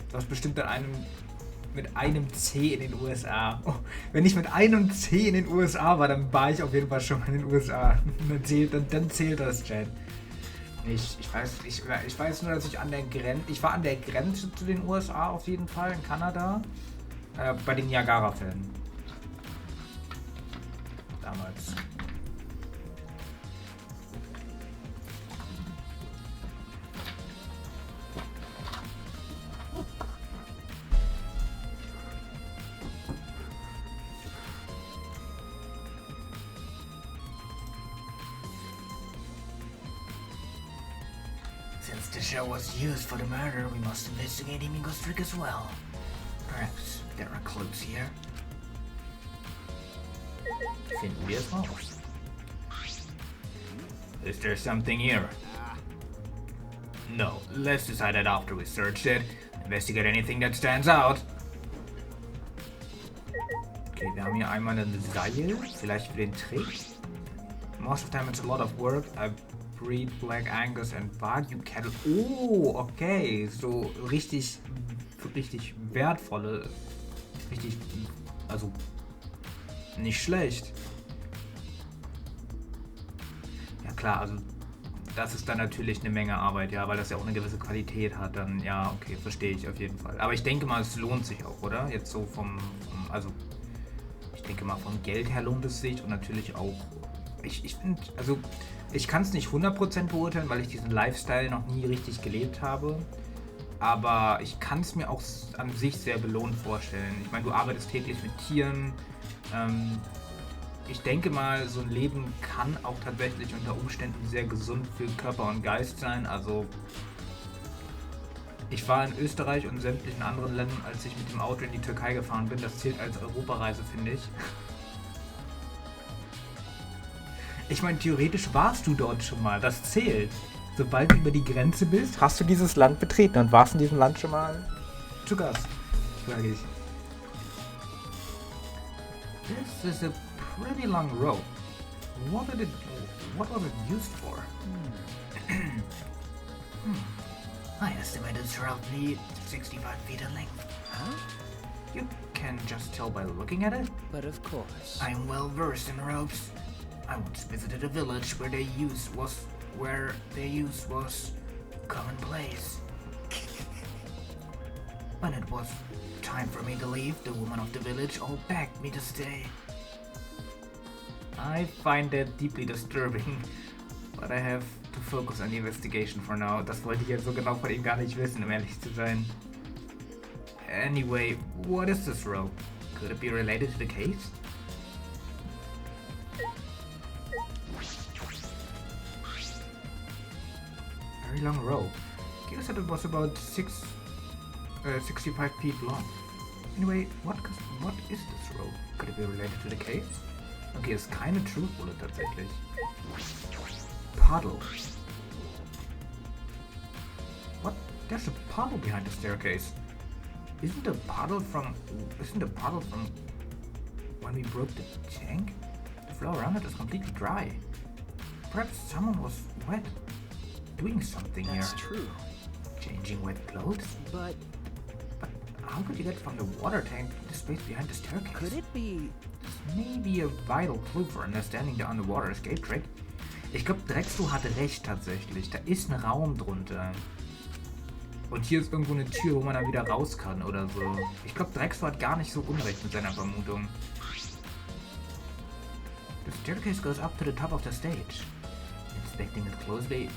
Du hast bestimmt dann mit einem C in den USA. Oh, wenn ich mit einem C in den USA war, dann war ich auf jeden Fall schon mal in den USA. Dann zählt das, Chat. Ich weiß nur, dass ich war an der Grenze zu den USA auf jeden Fall, in Kanada, bei den Niagara-Fällen. Damals. Since the show was used for the murder, we must investigate Himiko's trick as well. Perhaps there are clues here. Finden wir es raus. Is there something here? No, let's decide that after we searched it. Investigate anything that stands out. Okay, wir haben hier einmal ein Seil, vielleicht für den Trick. Most of the time it's a lot of work. I breed Black Angus and Wagyu cattle. Oh, okay, so richtig wertvolle, richtig, also nicht schlecht. Ja klar, also das ist dann natürlich eine Menge Arbeit, ja, weil das ja auch eine gewisse Qualität hat, dann ja, okay, verstehe ich auf jeden Fall. Aber ich denke mal, es lohnt sich auch, oder? Jetzt so also ich denke mal vom Geld her lohnt es sich und natürlich auch, ich finde, also ich kann es nicht 100% beurteilen, weil ich diesen Lifestyle noch nie richtig gelebt habe, aber ich kann es mir auch an sich sehr belohnt vorstellen. Ich meine, du arbeitest täglich mit Tieren, ich denke mal, so ein Leben kann auch tatsächlich unter Umständen sehr gesund für Körper und Geist sein. Also ich war in Österreich und sämtlichen anderen Ländern, als ich mit dem Auto in die Türkei gefahren bin. Das zählt als Europareise, finde ich. Ich meine, theoretisch warst du dort schon mal. Das zählt. Sobald du über die Grenze bist, hast du dieses Land betreten und warst in diesem Land schon mal zu Gast, sage ich. This is a pretty long rope. What was it used for? I estimate it's roughly 65 feet in length. Huh? You can just tell by looking at it? But of course. I'm well versed in ropes. I once visited a village where their use was commonplace. When it was time for me to leave, the woman of the village all begged me to stay. I find that deeply disturbing, but I have to focus on the investigation for now. Das wollte ich jetzt so genau von ihm gar nicht wissen, um ehrlich zu sein. Anyway, what is this rope? Could it be related to the case? Very long rope. Guess that it was about 65 feet long. Anyway, what is this rope? Could it be related to the case? Okay, ist keine Truth Bullet tatsächlich. Puddle. What? There's a puddle behind the staircase. Isn't the puddle from when we broke the tank? The floor around it is completely dry. Perhaps someone was wet, doing something here. That's true. Changing wet clothes? But how could you get from the water tank to the space behind the staircase? Could it be? This may be a vital clue for understanding the underwater escape trick. Ich glaube, Drexel hat recht tatsächlich. Da ist ein Raum drunter. Und hier ist irgendwo eine Tür, wo man dann wieder raus kann oder so. Ich glaube, Drexel hat gar nicht so unrecht mit seiner Vermutung. The staircase goes up to the top of the stage. Inspecting it closely,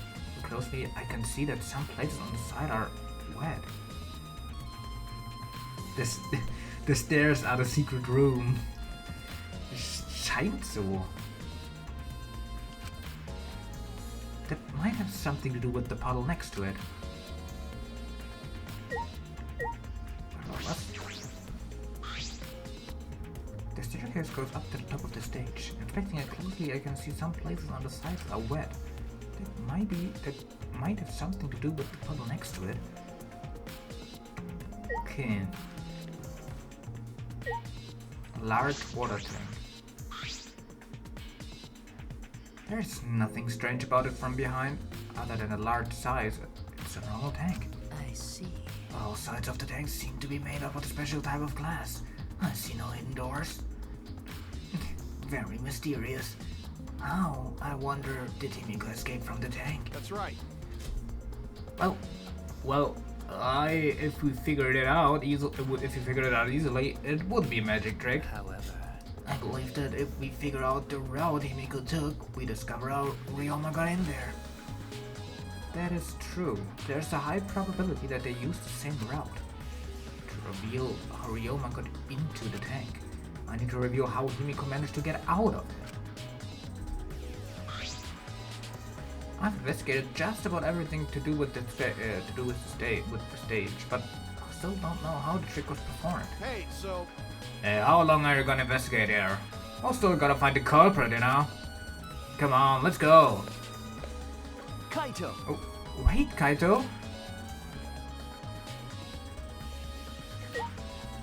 I can see that some places on the side are wet. The stairs are the secret room. Scheint so. That might have something to do with the puddle next to it. The staircase goes up to the top of the stage. Inspecting it closely, I can see some places on the sides are wet. That might have something to do with the puddle next to it. Okay. Large water tank. There's nothing strange about it from behind, other than a large size. It's a normal tank. I see. All sides of the tank seem to be made up of a special type of glass. I see no hidden doors. Very mysterious. How, I wonder, did Himiko escape from the tank? That's right. Well, if we figured it out easily, it would be a magic trick. However, I believe that if we figure out the route Himiko took, we discover how Ryoma got in there. That is true. There's a high probability that they used the same route. To reveal how Ryoma got into the tank, I need to reveal how Himiko managed to get out of it. I've investigated just about everything to do with the stage, but I still don't know how the trick was performed. Hey, so How long are you gonna investigate here? I still gotta find the culprit, you know? Come on, let's go. Kaito. Oh, wait, Kaito.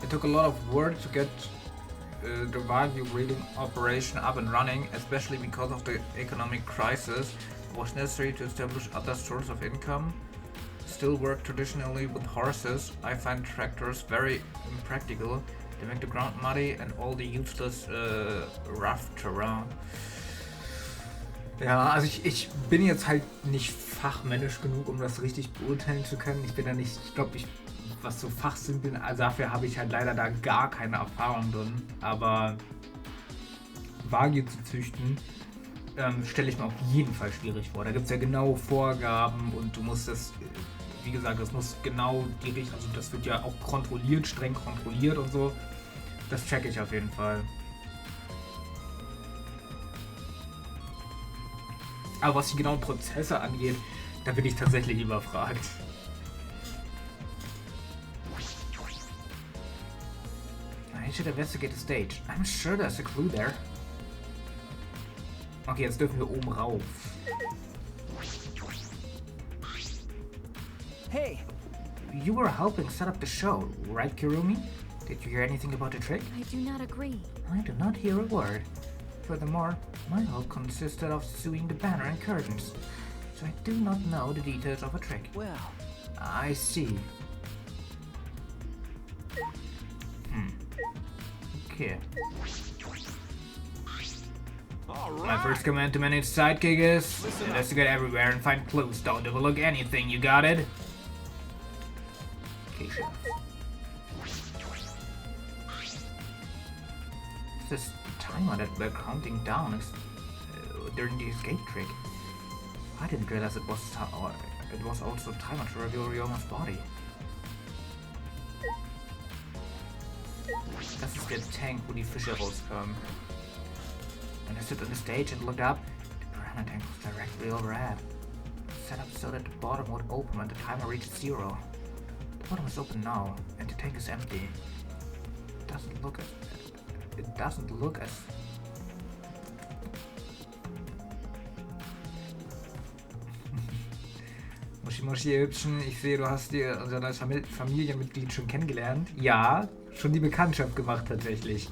It took a lot of work to get the value reading operation up and running, especially because of the economic crisis. It was necessary to establish other sources of income. Still work traditionally with horses. I find tractors very impractical. They make the ground muddy and all the useless rough terrain. Ja, also ich bin jetzt halt nicht fachmännisch genug, um das richtig beurteilen zu können. Ich bin da nicht, ich glaube, was so Fachsinn bin, also dafür habe ich halt leider da gar keine Erfahrung drin. Aber Wagyu zu züchten, stelle ich mir auf jeden Fall schwierig vor. Da gibt es ja genaue Vorgaben und du musst das, wie gesagt, das muss genau die Richtung, also das wird ja auch kontrolliert, streng kontrolliert und so. Das checke ich auf jeden Fall. Aber was die genauen Prozesse angeht, da bin ich tatsächlich überfragt. I should investigate the stage. I'm sure there's a clue there. Okay, jetzt dürfen wir oben rauf. Hey, You were helping set up the show, right, Kirumi? Did you hear anything about the trick? I do not agree. I do not hear a word. Furthermore, my help consisted of sewing the banner and curtains, so I do not know the details of a trick. well, I see. Okay. All My right. first command to manage sidekick is investigate everywhere and find clues. Don't overlook anything. You got it? Okay, sure. This timer that we're counting down is during the escape trick. I didn't realize it was also a timer to reveal Ryoma's body. Das ist der Tank, wo die Fische rauskamen. When I stood on the stage and looked up, the piranha tank was directly overhead. Set up so that the bottom would open when the timer reached 0. The bottom is open now, and the tank is empty. It doesn't look as Muschi Muschi Hübschen, ich sehe, du hast dir unser neues Familienmitglied schon kennengelernt. Ja, schon die Bekanntschaft gemacht tatsächlich.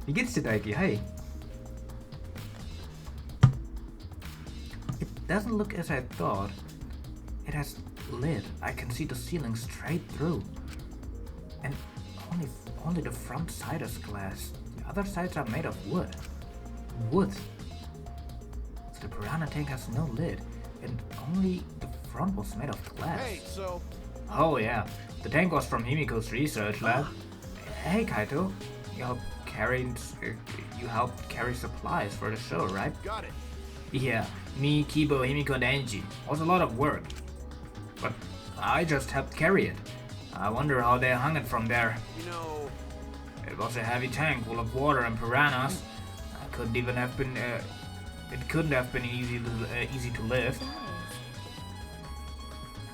Wie geht's dir, Daiki? Hi. It doesn't look as I thought. It has lid. I can see the ceiling straight through. And only the front side is glass. The other sides are made of wood. Wood. So the piranha tank has no lid, and only the front was made of glass. Hey, so Oh yeah, the tank was from Himiko's research lab. Hey Kaito, you helped carry supplies for the show, right? got it. Yeah, me, Kibo, Himiko, and Angie. It was a lot of work. But I just helped carry it. I wonder how they hung it from there. You know, It was a heavy tank full of water and piranhas. It couldn't have been easy to lift.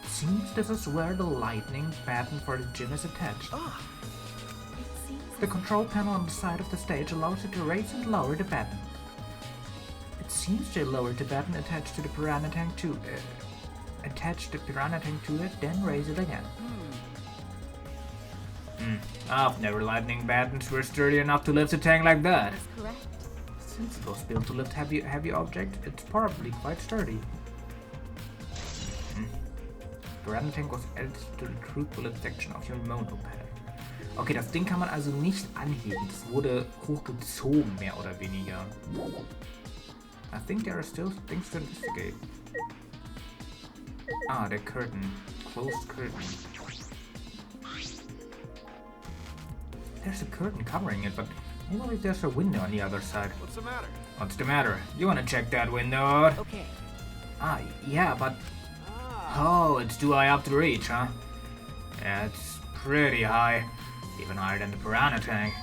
It seems this is where the lightning pattern for the gym is attached. The control panel on the side of the stage allows you to raise and lower the baton. It seems they lowered the baton attached the piranha tank to it, then raise it again. I've never lightning batons were sturdy enough to lift a tank like that. That's correct. Since it was built to lift heavy objects, it's probably quite sturdy. Piranha tank was added to the truth bullet section of your mono pad. Okay, das Ding kann man also nicht anheben. Das wurde hochgezogen, mehr oder weniger. I think there are still things to investigate. Ah, the curtain. Closed curtain. There's a curtain covering it, but maybe there's a window on the other side. what's the matter? What's the matter? You wanna check that window out? okay. Ah, yeah, but... Ah, Oh, it's too high up to reach, huh? Yeah, it's pretty high. Even higher than the piranha tank.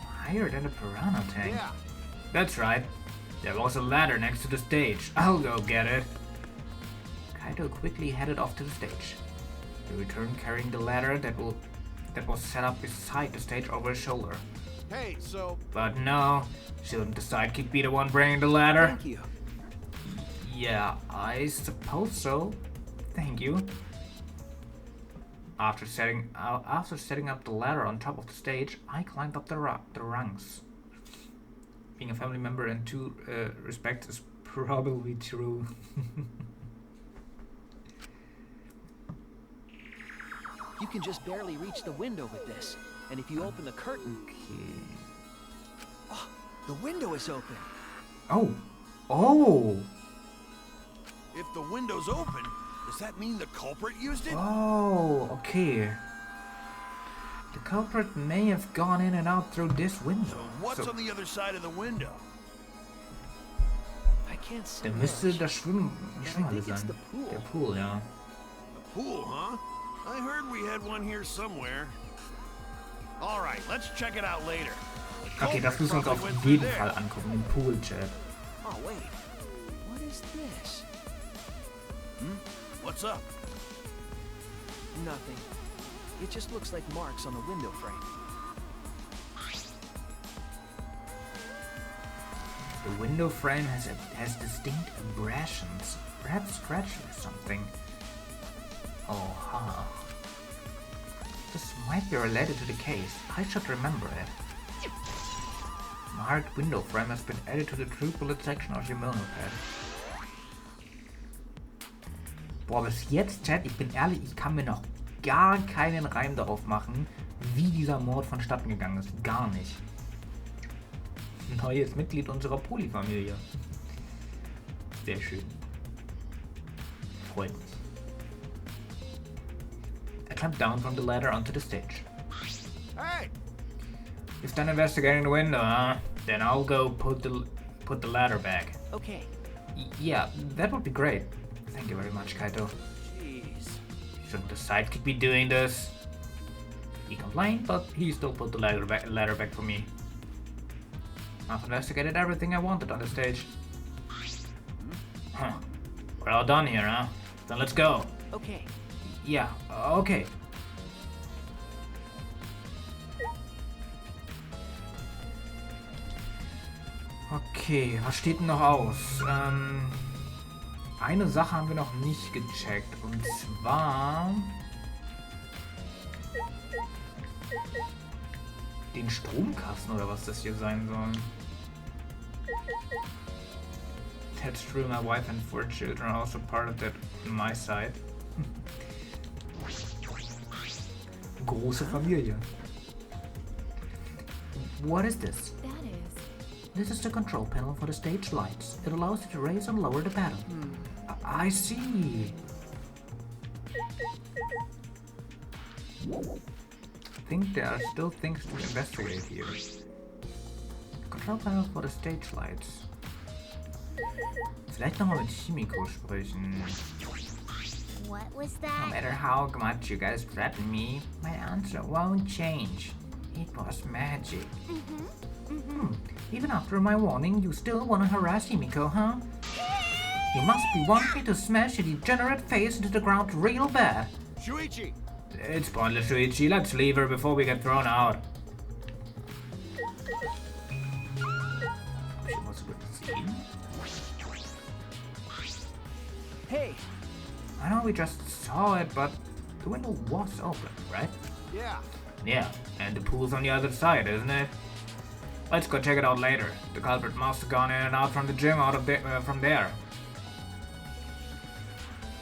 Higher than the piranha tank? yeah. That's right. There was a ladder next to the stage. I'll go get it. Kaito quickly headed off to the stage. He returned carrying the ladder that was set up beside the stage over his shoulder. Hey, so But no, shouldn't the sidekick be the one bringing the ladder? Thank you. Yeah, I suppose so. Thank you. After setting up the ladder on top of the stage, I climbed up the rungs. Being a family member in two respects is probably true. You can just barely reach the window with this. And if you open the curtain... Okay. Oh, the window is open. Oh! Oh! If the window's open, does that mean the culprit used it? Oh, okay. The culprit may have gone in and out through this window. So what's on the other side of the window? I can't see Der much. müsste das Schwimmhalle think it's sein. the pool. Der Pool, ja. The pool, huh? I heard we had one here somewhere. All right, let's check it out later. The Okay, das culprit müssen wir uns probably went auf through jeden there. Fall angucken, den Pool-Chat. Oh, wait. What is this? What's up? Nothing. It just looks like marks on the window frame. The window frame has distinct abrasions, perhaps scratches or something. Oh, huh. This might be related to the case. I should remember it. Marked window frame has been added to the true bullet section of your monopad. Boah, bis jetzt, Chat, ich bin ehrlich, ich kann mir noch gar keinen Reim darauf machen, wie dieser Mord vonstatten gegangen ist. Gar nicht. Neues Mitglied unserer Polyfamilie. Sehr schön. Freut mich. I climbed down from the ladder onto the stage. Hey! You've done investigating the window, huh? Then I'll go put the ladder back. Okay. Yeah, that would be great. Thank you very much, Kaito. Jeez. Shouldn't the sidekick be doing this? He complained, but he still put the ladder back for me. I've investigated everything I wanted on the stage. Huh. We're all done here, huh? Then let's go. Okay. Yeah, okay. Okay, was steht denn noch aus? Eine Sache haben wir noch nicht gecheckt. Und zwar... den Stromkasten oder was das hier sein soll. That's true, my wife and 4 children are also part of that on my side. Große Familie. What is this? That is. This is the control panel for the stage lights. It allows you to raise and lower the panel. I see. I think there are still things to investigate here. Control panel for the stage lights. Vielleicht nochmal mit Himiko sprechen. What was No that? matter how much you guys threaten me, my answer won't change. It was magic. Even after my warning, you still want to harass Himiko, huh? You must be wanting me to smash your degenerate face into the ground real bad. Shuichi! It's pointless, Shuichi. Let's leave her before we get thrown out. She was a good scene. Hey! I know we just saw it, but the window was open, right? Yeah. Yeah, and the pool's on the other side, isn't it? Let's go check it out later. The culprit must have gone in and out from the gym from there.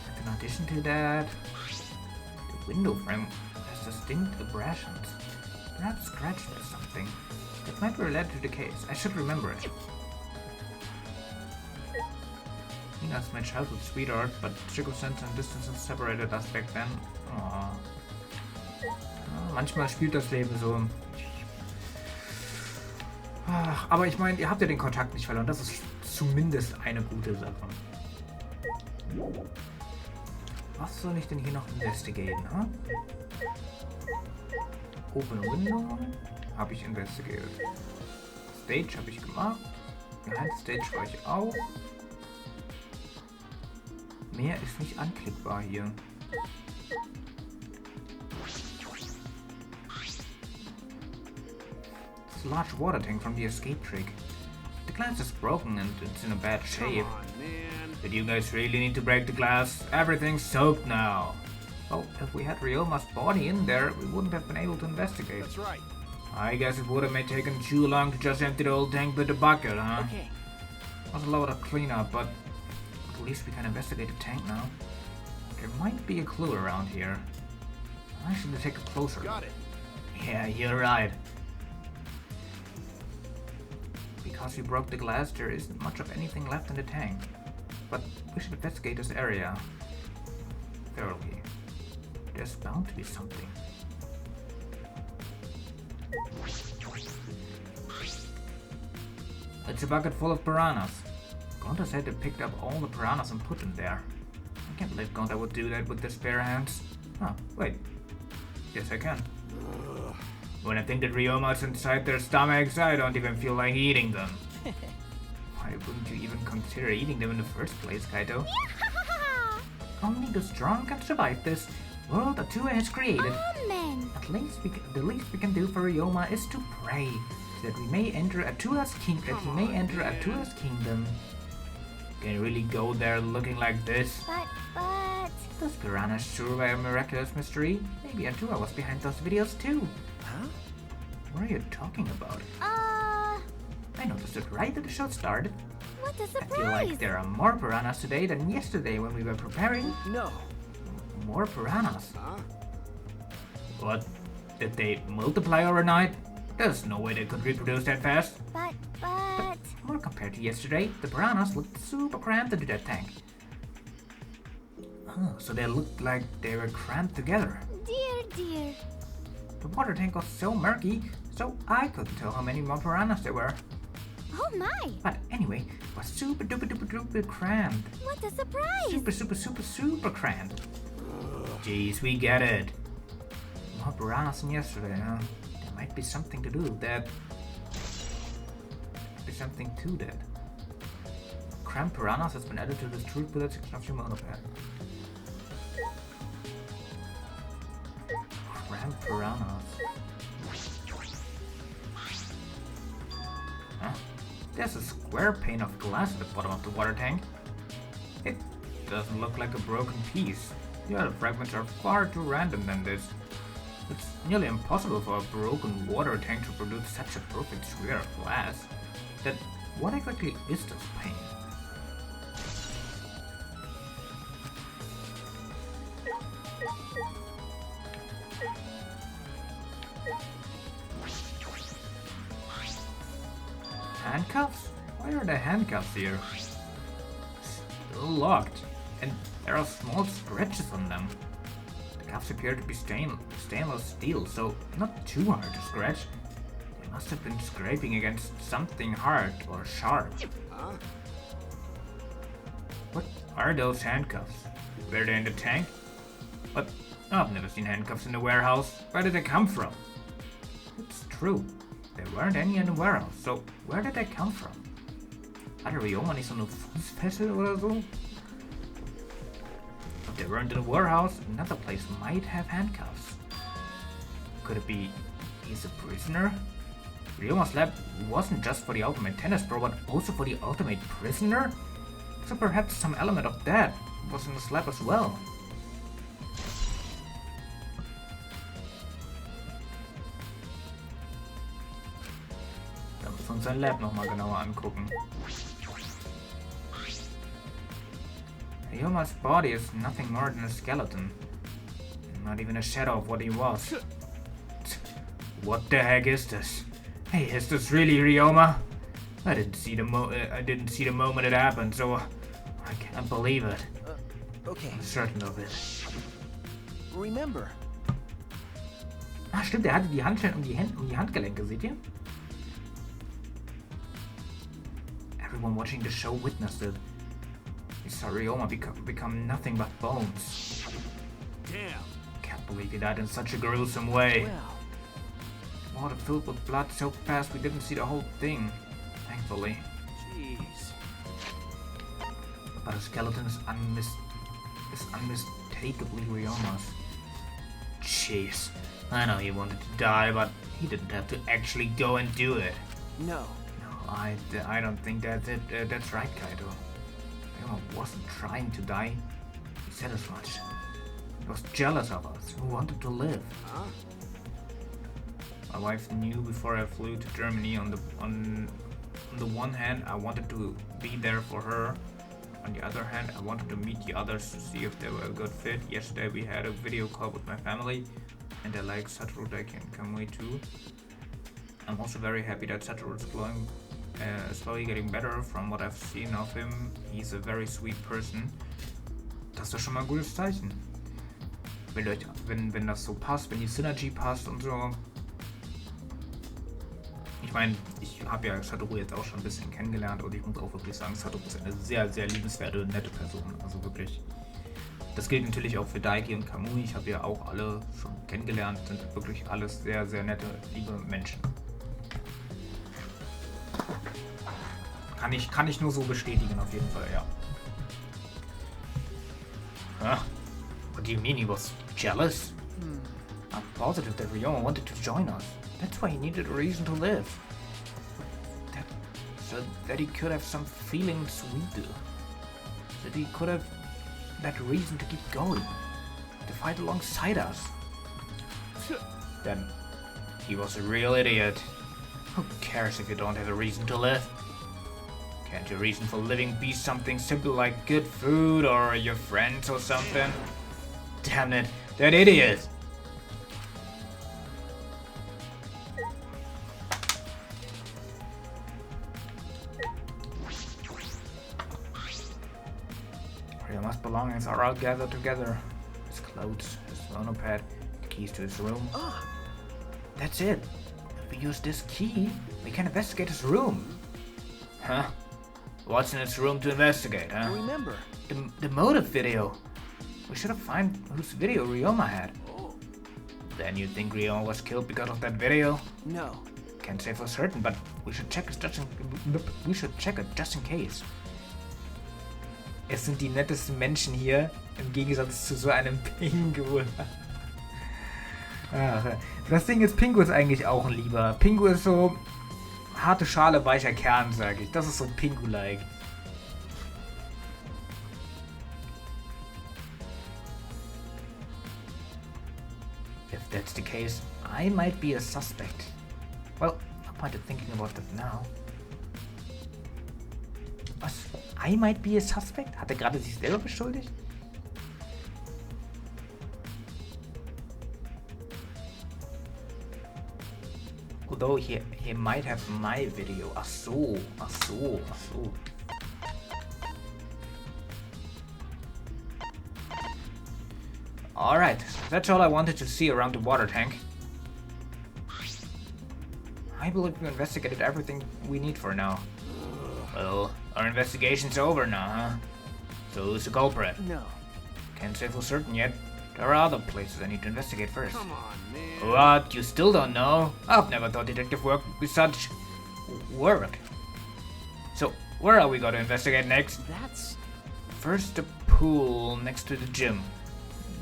And in addition to that, the window frame has distinct abrasions. Perhaps scratched or something. That might be related to the case. I should remember it. Nina's my childhood sweetheart, but circumstance and distance separated us back then. Aww. Manchmal spielt das Leben so. Ach, aber ich meine, ihr habt ja den Kontakt nicht verloren. Das ist zumindest eine gute Sache. Was soll ich denn hier noch investigieren, huh? Open Window habe ich investigiert. Stage habe ich gemacht. Behind Stage war ich auch. Mehr ist nicht anklickbar hier. This large water tank from the escape trick. The glass is broken and it's in a bad shape. Come on, man. But you guys really need to break the glass. Everything's soaked now. Well, if we had Ryoma's body in there, we wouldn't have been able to investigate. That's right. I guess it would have taken too long to just empty the old tank with the bucket, huh? Okay. It was a lot of cleanup, but at least we can investigate the tank now. There might be a clue around here. I should take a closer look. Got it. Yeah, you're right. Because we broke the glass, there isn't much of anything left in the tank. But we should investigate this area thoroughly. There's bound to be something. It's a bucket full of piranhas. Gonta said they picked up all the piranhas and put them there. I can't believe Gonta would do that with their spare hands. Oh, wait. Yes, I can. When I think that Ryoma's inside their stomachs, I don't even feel like eating them. Why wouldn't you even consider eating them in the first place, Kaito? Only the strong can survive this world Atua has created. Amen. The least we can do for Ryoma is to pray that we may enter Atua's kingdom. That he may enter Atua's kingdom. Can you really go there looking like this? But... Those piranhas sure were a miraculous mystery. Maybe Atua was behind those videos too. Huh? What are you talking about? I noticed it right at the show started. What a I surprise! feel like there are more piranhas today than yesterday when we were preparing. No. More piranhas. Huh? What? Did they multiply overnight? There's no way they could reproduce that fast. But... More compared to yesterday, the piranhas looked super cramped into that tank. Oh, so they looked like they were cramped together. Dear. The water tank was so murky, so I couldn't tell how many more piranhas there were. Oh my! But anyway, it was super duper cramped. What a surprise! Super cramped. Jeez, we get it. More piranhas than yesterday, huh? There might be something to do with that. Something to that. Cramped piranhas has been added to the truth bullet section of your monopad. Cramped piranhas. Huh? There's a square pane of glass at the bottom of the water tank. It doesn't look like a broken piece. The other fragments are far too random than this. It's nearly impossible for a broken water tank to produce such a perfect square of glass. Then what exactly is this pane? Handcuffs? Why are the handcuffs here? Still locked, and there are small scratches on them. The cuffs appear to be stainless steel, so not too hard to scratch. They must have been scraping against something hard or sharp. Huh? What are those handcuffs? Were they in the tank? But I've never seen handcuffs in the warehouse. Where did they come from? It's true. There weren't any in the warehouse, so where did they come from? Hatte Ryoma nicht so eine Fußfessel oder so? If they weren't in the warehouse, another place might have handcuffs. Could it be he's a prisoner? Ryoma's lab wasn't just for the ultimate tennis pro, but also for the ultimate prisoner? So perhaps some element of that was in the lab as well. Da müssen wir uns sein Lab nochmal genauer angucken. Ryoma's body is nothing more than a skeleton. Not even a shadow of what he was. What the heck is this? Hey, is this really Ryoma? I didn't see the moment it happened, so I can't believe it. Okay. I'm certain of it. Remember. Ah, stimmt, er hatte die Handschellen um die Handgelenke, seht ihr? Everyone watching the show witnessed it. He saw Ryoma become nothing but bones. Damn. Can't believe he died in such a gruesome way. Well. Water filled with blood so fast we didn't see the whole thing. Thankfully. Jeez. But a skeleton is unmistakably Ryoma's. Jeez. I know he wanted to die, but he didn't have to actually go and do it. No. No, I don't think that's it. That's right, Kaito. Ryoma wasn't trying to die. He said as much. He was jealous of us. He wanted to live. Huh? My wife knew before I flew to Germany. On the one hand, I wanted to be there for her. On the other hand, I wanted to meet the others to see if they were a good fit. Yesterday we had a video call with my family, and I like Satoru Daiki and Kamui too. I'm also very happy that Satoru is slowly getting better from what I've seen of him. He's a very sweet person. Das ist doch schon mal ein gutes Zeichen. Wenn das so passt, wenn die Synergy passt und so. Ich meine, ich habe ja Satoru jetzt auch schon ein bisschen kennengelernt und ich muss auch wirklich sagen, Satoru ist eine sehr, sehr liebenswerte und nette Person. Also wirklich. Das gilt natürlich auch für Daiki und Kamui. Ich habe ja auch alle schon kennengelernt. Sind wirklich alles sehr, sehr nette, liebe Menschen. Kann ich nur so bestätigen, auf jeden Fall, ja. Huh? What do you mean he was jealous? I'm positive that Ryoma wanted to join us. That's why he needed a reason to live. So that he could have some feelings we do. That he could have that reason to keep going. To fight alongside us. Then he was a real idiot. Who cares if you don't have a reason to live? Can't your reason for living be something simple like good food or your friends or something? Damn it, that idiot! Ryoma's belongings are all gathered together. His clothes, his monopad, the keys to his room. That's it. If we use this key, we can investigate his room. Huh? What's in his room to investigate, huh? I remember. The motive video. We should have found whose video Ryoma had. Then you think Ryoma was killed because of that video? No. Can't say for certain, but we should check it just in case. Es sind die nettesten Menschen hier, im Gegensatz zu so einem Pingu. Ach, das Ding ist, Pingu ist eigentlich auch ein Lieber. Pingu ist so harte Schale, weicher Kern, sag ich. Das ist so Pingu-like. If that's the case, I might be a suspect. Well, no point in thinking about that now. Was? I might be a suspect? Hat er gerade sich selber beschuldigt? Although he might have my video. Ach so. Alright, that's all I wanted to see around the water tank. I believe we investigated everything we need for now. Well, our investigation's over now, huh? So who's the culprit? No. Can't say for certain yet. There are other places I need to investigate first. Come on, man. What? You still don't know? I've never thought detective work with such work. So, where are we going to investigate next? That's... First, the pool next to the gym.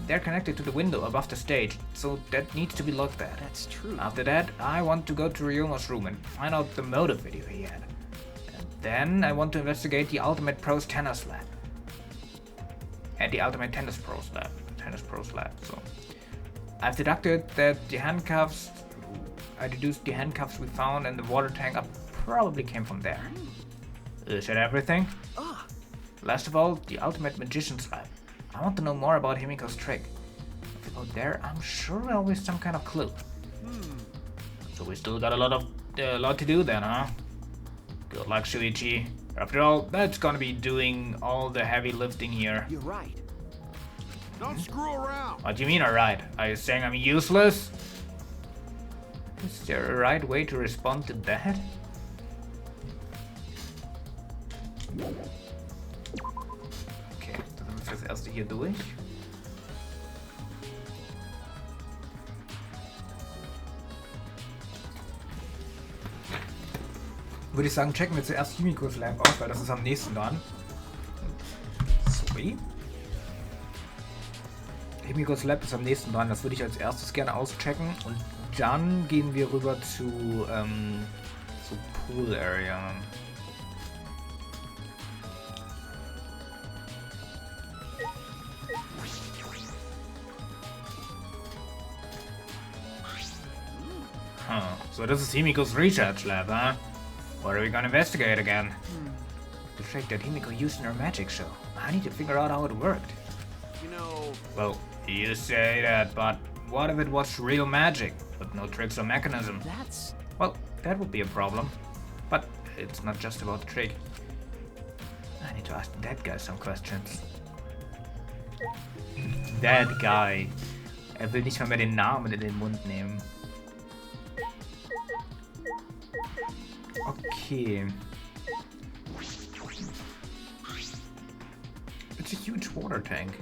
They're connected to the window above the stage, so that needs to be looked at. That's true. After that, I want to go to Ryoma's room and find out the motive video he had. And then I want to investigate the Ultimate Pros Tennis Lab. And the Ultimate Tennis Pros Lab. So I've deducted that the handcuffs we found in the water tank probably came from there. Is that everything? Last of all, the Ultimate Magician's Lab. I want to know more about Himiko's trick. If we go there, I'm sure there'll be some kind of clue. So we still got a lot to do then, huh? Good luck, Shuichi. After all, that's gonna be doing all the heavy lifting here. You're right. Don't screw around. What do you mean, alright? Are you saying I'm useless? Is there a right way to respond to that? Okay, dann sind wir das erste hier durch. Würde ich sagen, checken wir zuerst Himiko's Lab aus, weil das ist am nächsten dran. Sorry. Himiko's Lab ist am nächsten dran, das würde ich als erstes gerne auschecken und dann gehen wir rüber zu Pool Area. So this is Himiko's research lab, huh? What are we gonna investigate again? The trick that Himiko used in her magic show. I need to figure out how it worked. You know, Well, you say that, but what if it was real magic, but no tricks or mechanism? That's... Well, that would be a problem. But it's not just about the trick. I need to ask that guy some questions. That guy. Er will nicht mal mehr den Namen in den Mund nehmen. Okay. It's a huge water tank.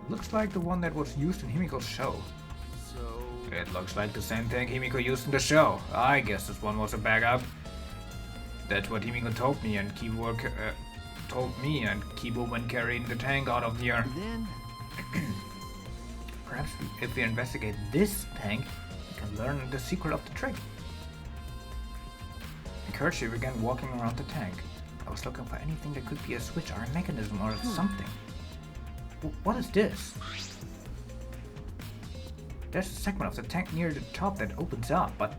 Looks like the one that was used in Himiko's show. so... It looks like the same tank Himiko used in the show. I guess this one was a backup. That's what Himiko told me, and Kibo when carrying the tank out of here. Then... Perhaps if we investigate this tank, we can learn the secret of the trick. Kershi began walking around the tank. I was looking for anything that could be a switch or a mechanism or something. What is this? There's a segment of the tank near the top that opens up, but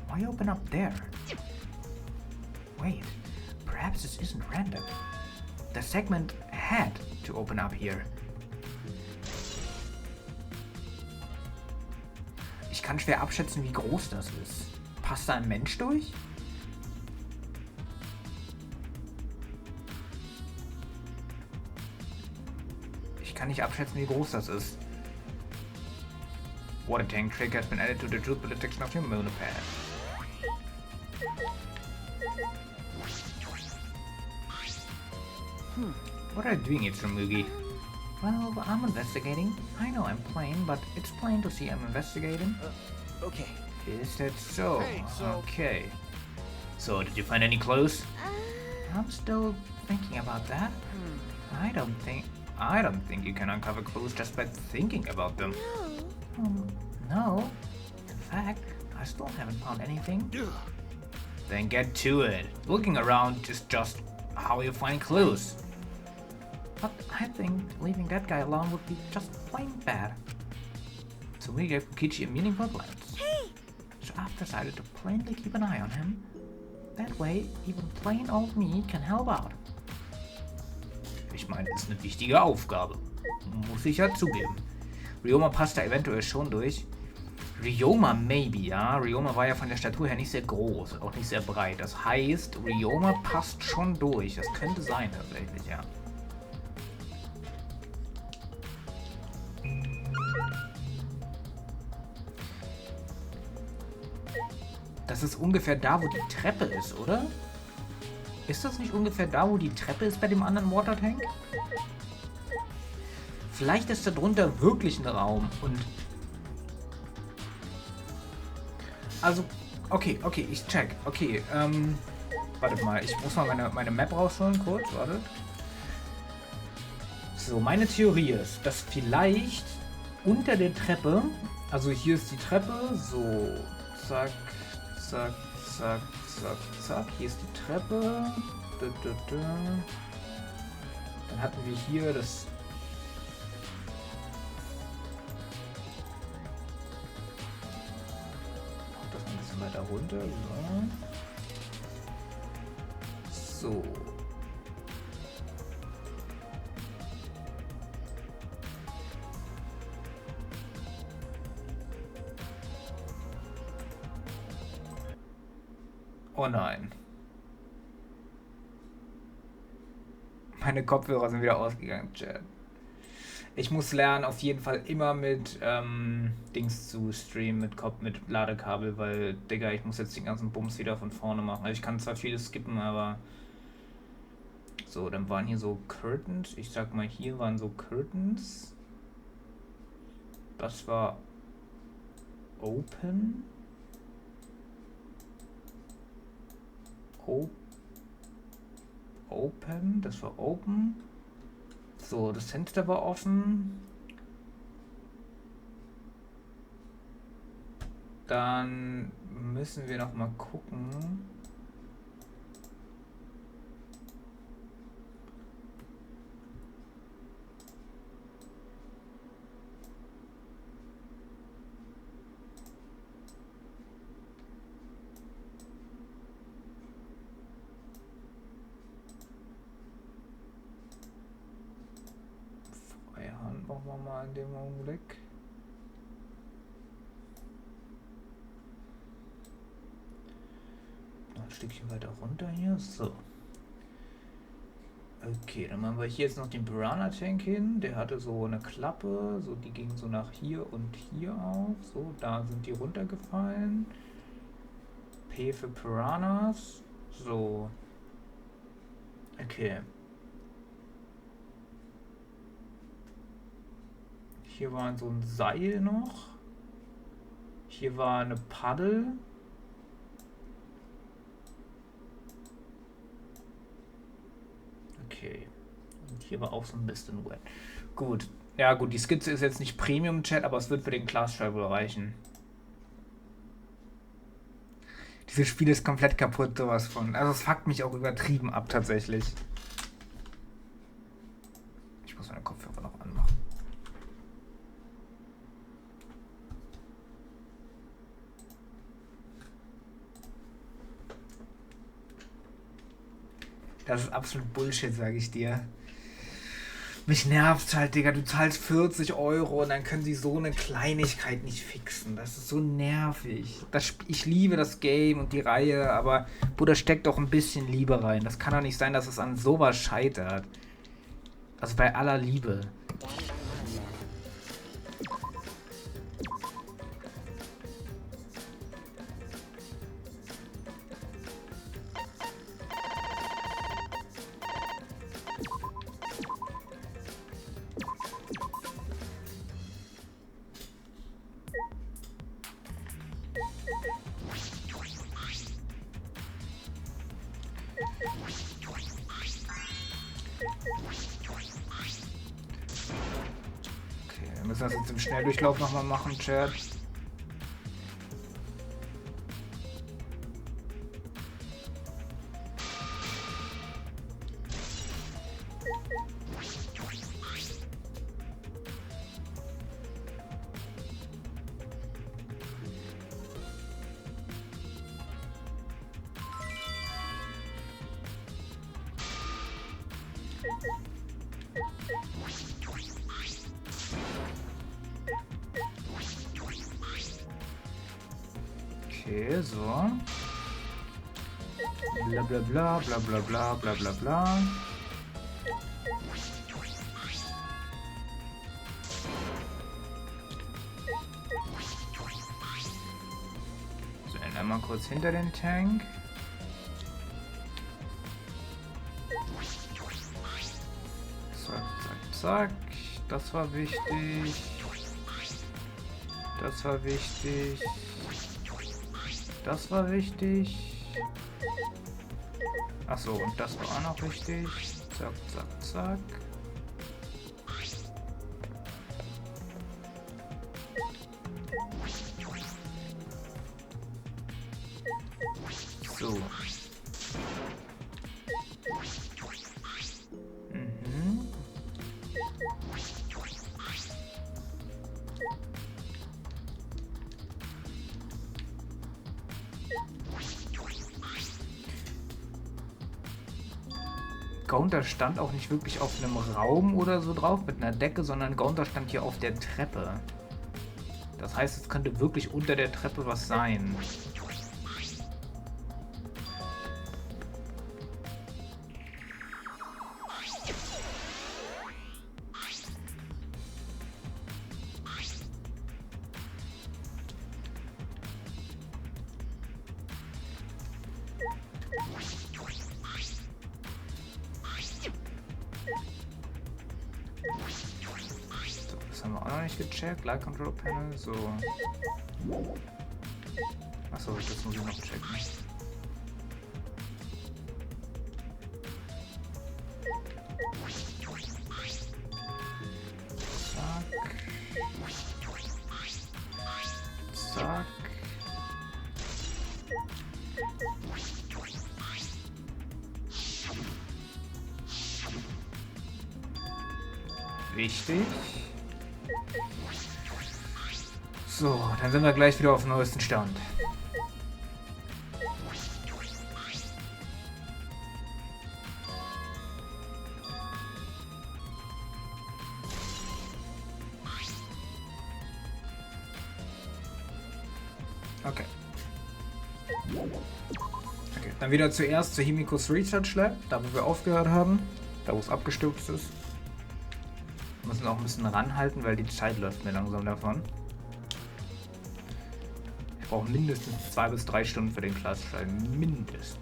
why open up there? Wait, perhaps this isn't random. The segment had to open up here. Ich kann schwer abschätzen, wie groß das ist. Passt da ein Mensch durch? Ich kann nicht abschätzen, wie groß das ist. Water tank trick has been added to the truth section of your monopad. What are you doing here, Mugi? Well, I'm investigating. I know I'm plain, but it's plain to see I'm investigating. Okay. Is that so? Hey, so- Okay. So, did you find any clues? I'm still thinking about that. I don't think you can uncover clues just by thinking about them. No. In fact, I still haven't found anything. Then get to it. Looking around is just how you find clues. But I think leaving that guy alone would be just plain bad. So we gave Kichi a meaningful glance. So I've decided to plainly keep an eye on him. That way, even plain old me can help out. Ich meine, das ist eine wichtige Aufgabe. Muss ich ja zugeben. Ryoma passt da eventuell schon durch. Ryoma maybe, ja. Ryoma war ja von der Statur her nicht sehr groß und auch nicht sehr breit. Das heißt, Ryoma passt schon durch. Das könnte sein tatsächlich, ja. Das ist ungefähr da, wo die Treppe ist, oder? Ist das nicht ungefähr da, wo die Treppe ist bei dem anderen Watertank? Vielleicht ist da drunter wirklich ein Raum und... Also, okay, ich check. Okay, wartet mal, ich muss mal meine Map rausholen, kurz, wartet. So, meine Theorie ist, dass vielleicht unter der Treppe, also hier ist die Treppe, so, zack, zack, zack, zack, zack, hier ist die Treppe, dann hatten wir hier das... Das ein bisschen weiter runter, so. Oh nein. Meine Kopfhörer sind wieder ausgegangen, Chat. Ich muss lernen, auf jeden Fall immer mit Dings zu streamen, mit Ladekabel, weil, Digga, ich muss jetzt den ganzen Bums wieder von vorne machen. Also ich kann zwar vieles skippen, aber... So, dann waren hier so Curtains. Ich sag mal, hier waren so Curtains. Das war... Open. Open, das war open. So, das Fenster war offen. Dann müssen wir noch mal gucken. machen wir mal in dem Augenblick. Noch ein Stückchen weiter runter hier. So. Okay, dann machen wir hier jetzt noch den Piranha-Tank hin. Der hatte so eine Klappe, so die ging so nach hier und hier auf. So, da sind die runtergefallen. P für Piranhas. So. Okay. Hier war so ein Seil noch. Hier war eine Paddel. Okay. Und hier war auch so ein bisschen wet. Gut. Ja gut, die Skizze ist jetzt nicht Premium-Chat, aber es wird für den Glasscheibe wohl reichen. Dieses Spiel ist komplett kaputt, sowas von. Also es fuckt mich auch übertrieben ab, tatsächlich. Ich muss meine Kopfhörer noch anmachen. Das ist absolut Bullshit, sage ich dir. Mich nervt's halt, Digga. Du zahlst 40 € und dann können sie so eine Kleinigkeit nicht fixen. Das ist so nervig. Ich liebe das Game und die Reihe, aber Bruder, steckt doch ein bisschen Liebe rein. Das kann doch nicht sein, dass es an sowas scheitert. Also bei aller Liebe. Wir müssen das jetzt im Schnelldurchlauf nochmal machen, Chat. Okay, so. Bla bla bla bla bla bla bla bla bla. So, dann einmal kurz hinter den Tank. Zack, zack, zack. Das war wichtig. Das war wichtig. Das war wichtig. Achso, und das war auch noch wichtig. Zack, zack, zack. So. Mhm. Gaunter stand auch nicht wirklich auf einem Raum oder so drauf mit einer Decke, sondern Gaunter stand hier auf der Treppe. Das heißt, es könnte wirklich unter der Treppe was sein. Das haben wir auch noch nicht gecheckt. Light Control Panel, so. Achso, das muss ich noch checken. Zack. Zack. Wichtig. So, dann sind wir gleich wieder auf dem neuesten Stand. Okay. Okay, dann wieder zuerst zu Himikos Research Lab, da wo wir aufgehört haben. Da wo es abgestürzt ist. Wir müssen auch ein bisschen ranhalten, weil die Zeit läuft mir langsam davon. Ich brauche mindestens 2 bis 3 Stunden für den Klassenstall. Mindestens.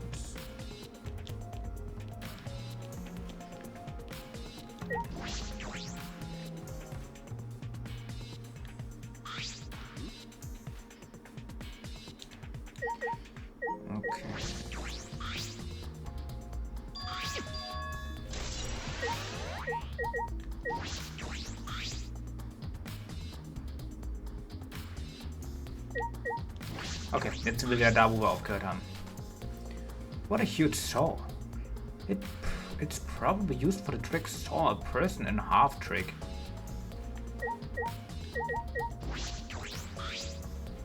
Okay, jetzt sind wir wieder da, wo wir aufgehört haben. What a huge saw. It's probably used for the trick saw a person in half trick.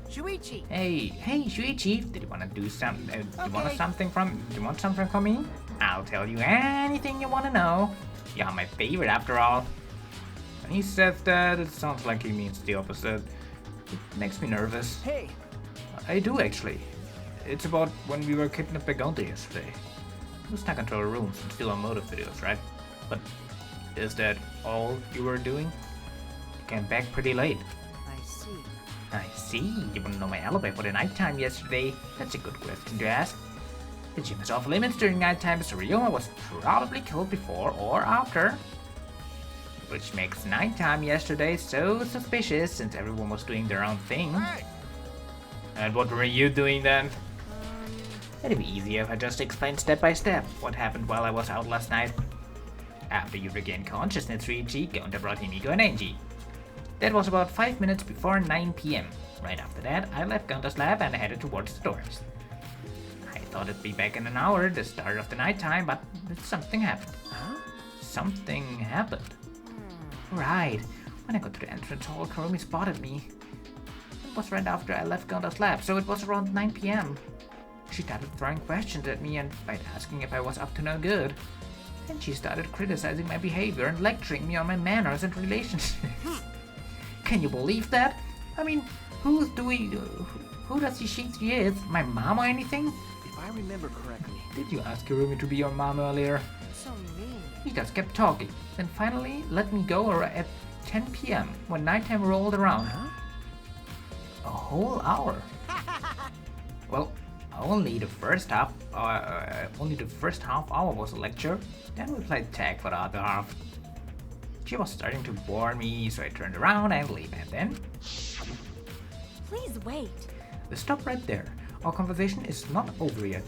Shuichi! Hey, Shuichi, did you want to do something? Do you want something from me? I'll tell you anything you want to know. You're my favorite after all. When he says that, it sounds like he means the opposite. It makes me nervous. Hey! I do actually. It's about when we were kidnapped by Gonta yesterday. We snuck into our rooms and steal our motive videos, right? But is that all you were doing? You came back pretty late. I see. You want to know my alibi for the nighttime yesterday? That's a good question to ask. The gym is off limits during nighttime, so Ryoma was probably killed before or after. Which makes nighttime yesterday so suspicious since everyone was doing their own thing. Hey. And what were you doing then? It'd be easier if I just explained step by step what happened while I was out last night. After you regained consciousness, Ryuichi, Gonta brought Himiko and Angie. That was about 5 minutes before 9 PM. Right after that, I left Gonta's lab and headed towards the doors. I thought it'd be back in an hour, the start of the nighttime, but something happened. Huh? Something happened. Right. When I got to the entrance hall, Kurumi spotted me. It was right after I left Gonta's lab, so it was around 9 PM. She started throwing questions at me and by asking if I was up to no good. Then she started criticizing my behavior and lecturing me on my manners and relationships. Can you believe that? I mean, who does she think she is? My mom or anything? If I remember correctly. Did you ask Kurumi to be your mom earlier? So mean. He just kept talking, then finally let me go at 10 PM when nighttime rolled around. Huh? A whole hour. Well, only the first half hour was a lecture. Then we played tag for the other half. She was starting to bore me, so I turned around and leave. And then, Please wait. stop right there. Our conversation is not over yet.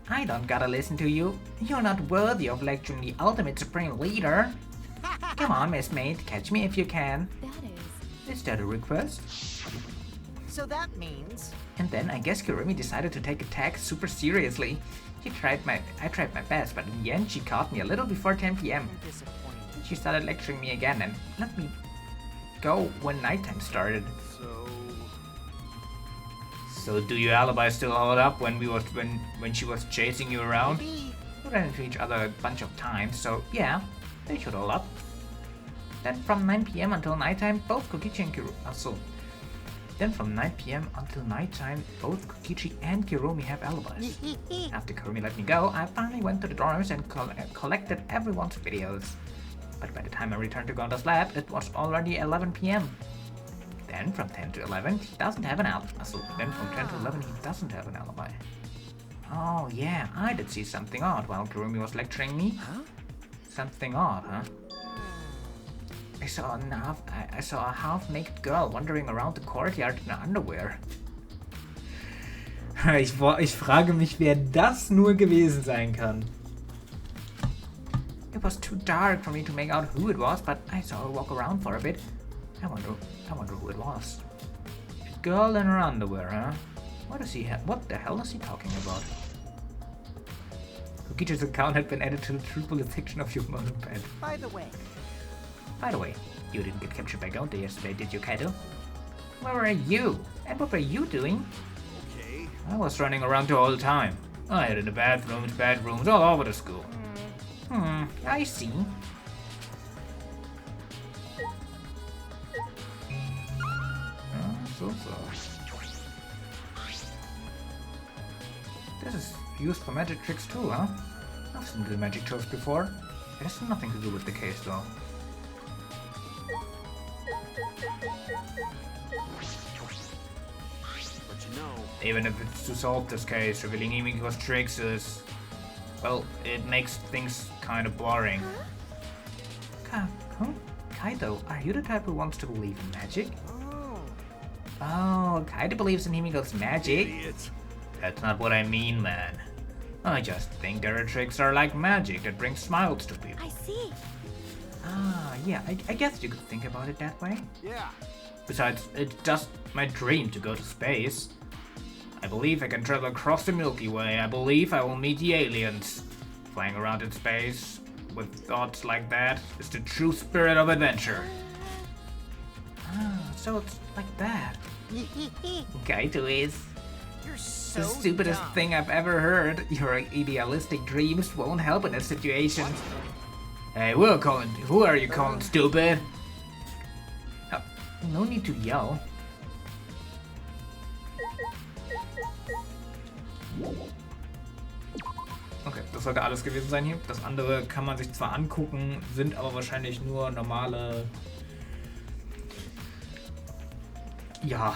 I don't gotta listen to you. You're not worthy of lecturing the ultimate supreme leader. Come on, Miss Mate, catch me if you can. That is. Is that a request? So that means... And then I guess Kurumi decided to take attack super seriously. I tried my best, but in the end she caught me a little before 10 PM. I'm disappointed. She started lecturing me again and let me go when nighttime started. So do your alibi still hold up when she was chasing you around? Maybe. We ran into each other a bunch of times, so yeah, they should hold up. Then from 9 PM until nighttime, both Kokichi and Kurumi have alibis. After Kurumi let me go, I finally went to the dorms and collected everyone's videos. But by the time I returned to Gonta's lab, it was already 11 PM. Then from 10 to 11, he doesn't have an alibi. Then from 10 to 11, he doesn't have an alibi. Oh yeah, I did see something odd while Kurumi was lecturing me. Huh? Something odd, huh? I saw a half-naked girl wandering around the courtyard in her underwear. Ich frage mich, wer das nur gewesen sein kann. It was too dark for me to make out who it was, but I saw her walk around for a bit. I wonder who it was. A girl in her underwear, huh? What the hell is he talking about? Kokichi's account had been added to the truthful section of your notepad. By the way, you didn't get captured by Gonta yesterday, did you, Kaito? Where were you? And what were you doing? Okay. I was running around the whole time. I hid in the bedrooms all over the school. I see. so. This is used for magic tricks too, huh? I've seen the magic tricks before. It has nothing to do with the case though. But you know, Even if it's to solve this case, revealing Himiko's tricks is... well, it makes things kind of boring. Huh? Kaito, are you the type who wants to believe in magic? Oh, Kaito believes in Himiko's magic? idiots. That's not what I mean, man. I just think their tricks are like magic that brings smiles to people. I see. Ah, yeah, I guess you could think about it that way. Yeah. Besides, it's just my dream to go to space. I believe I can travel across the Milky Way. I believe I will meet the aliens. Flying around in space with thoughts like that is the true spirit of adventure. Ah, so it's like that. Kaito is. You're so The stupidest dumb. thing I've ever heard. Your idealistic dreams won't help in this situation. Hey, who are you calling stupid? No need to yell. Okay, das sollte alles gewesen sein hier. Das andere kann man sich zwar angucken, sind aber wahrscheinlich nur normale... ja,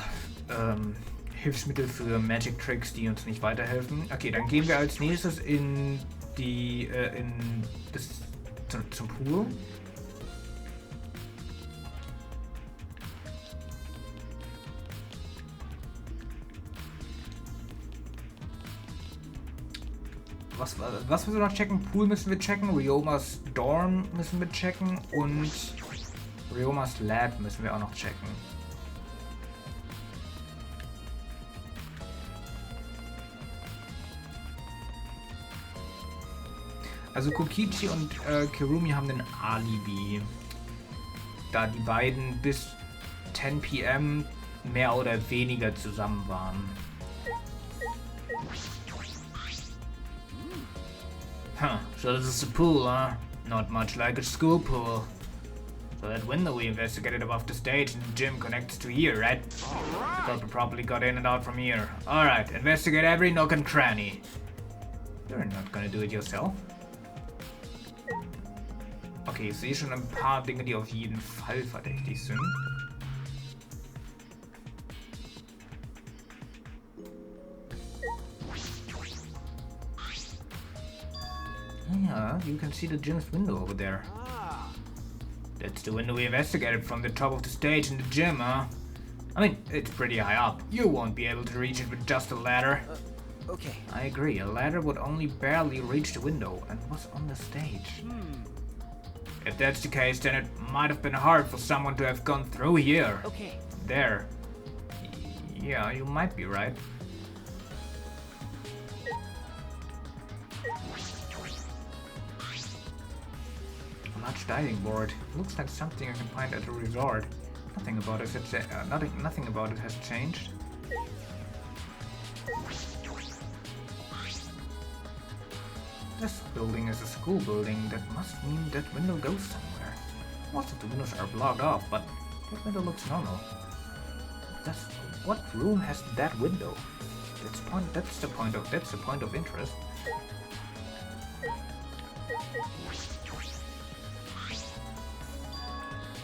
Hilfsmittel für Magic Tricks, die uns nicht weiterhelfen. Okay, dann gehen wir als nächstes in die, zum Pool. Was müssen wir noch checken? Pool müssen wir checken, Ryomas Dorm müssen wir checken und Ryomas Lab müssen wir auch noch checken. Also Kokichi und Kirumi haben ein Alibi, da die beiden bis 10 PM mehr oder weniger zusammen waren. Huh, so this is a pool, huh? Not much like a school pool. So that window we investigated above the stage in the gym connects to here, right? The culprit probably got in and out from here. Alright, investigate every nook and cranny. You're not gonna do it yourself. Okay, ich sehe schon ein paar Dinge, die auf jeden Fall verdächtig sind. Yeah, you can see the gym's window over there. That's the window we investigated from the top of the stage in the gym, huh? I mean, it's pretty high up. You won't be able to reach it with just a ladder. Okay. I agree, a ladder would only barely reach the window and was on the stage. If that's the case, then it might have been hard for someone to have gone through here. Okay. There. Yeah, you might be right. A large diving board. Looks like something I can find at a resort. Nothing about it has changed. This building is a school building. That must mean that window goes somewhere. Most of the windows are blocked off, but that window looks normal. What room has that window? That's the point of interest.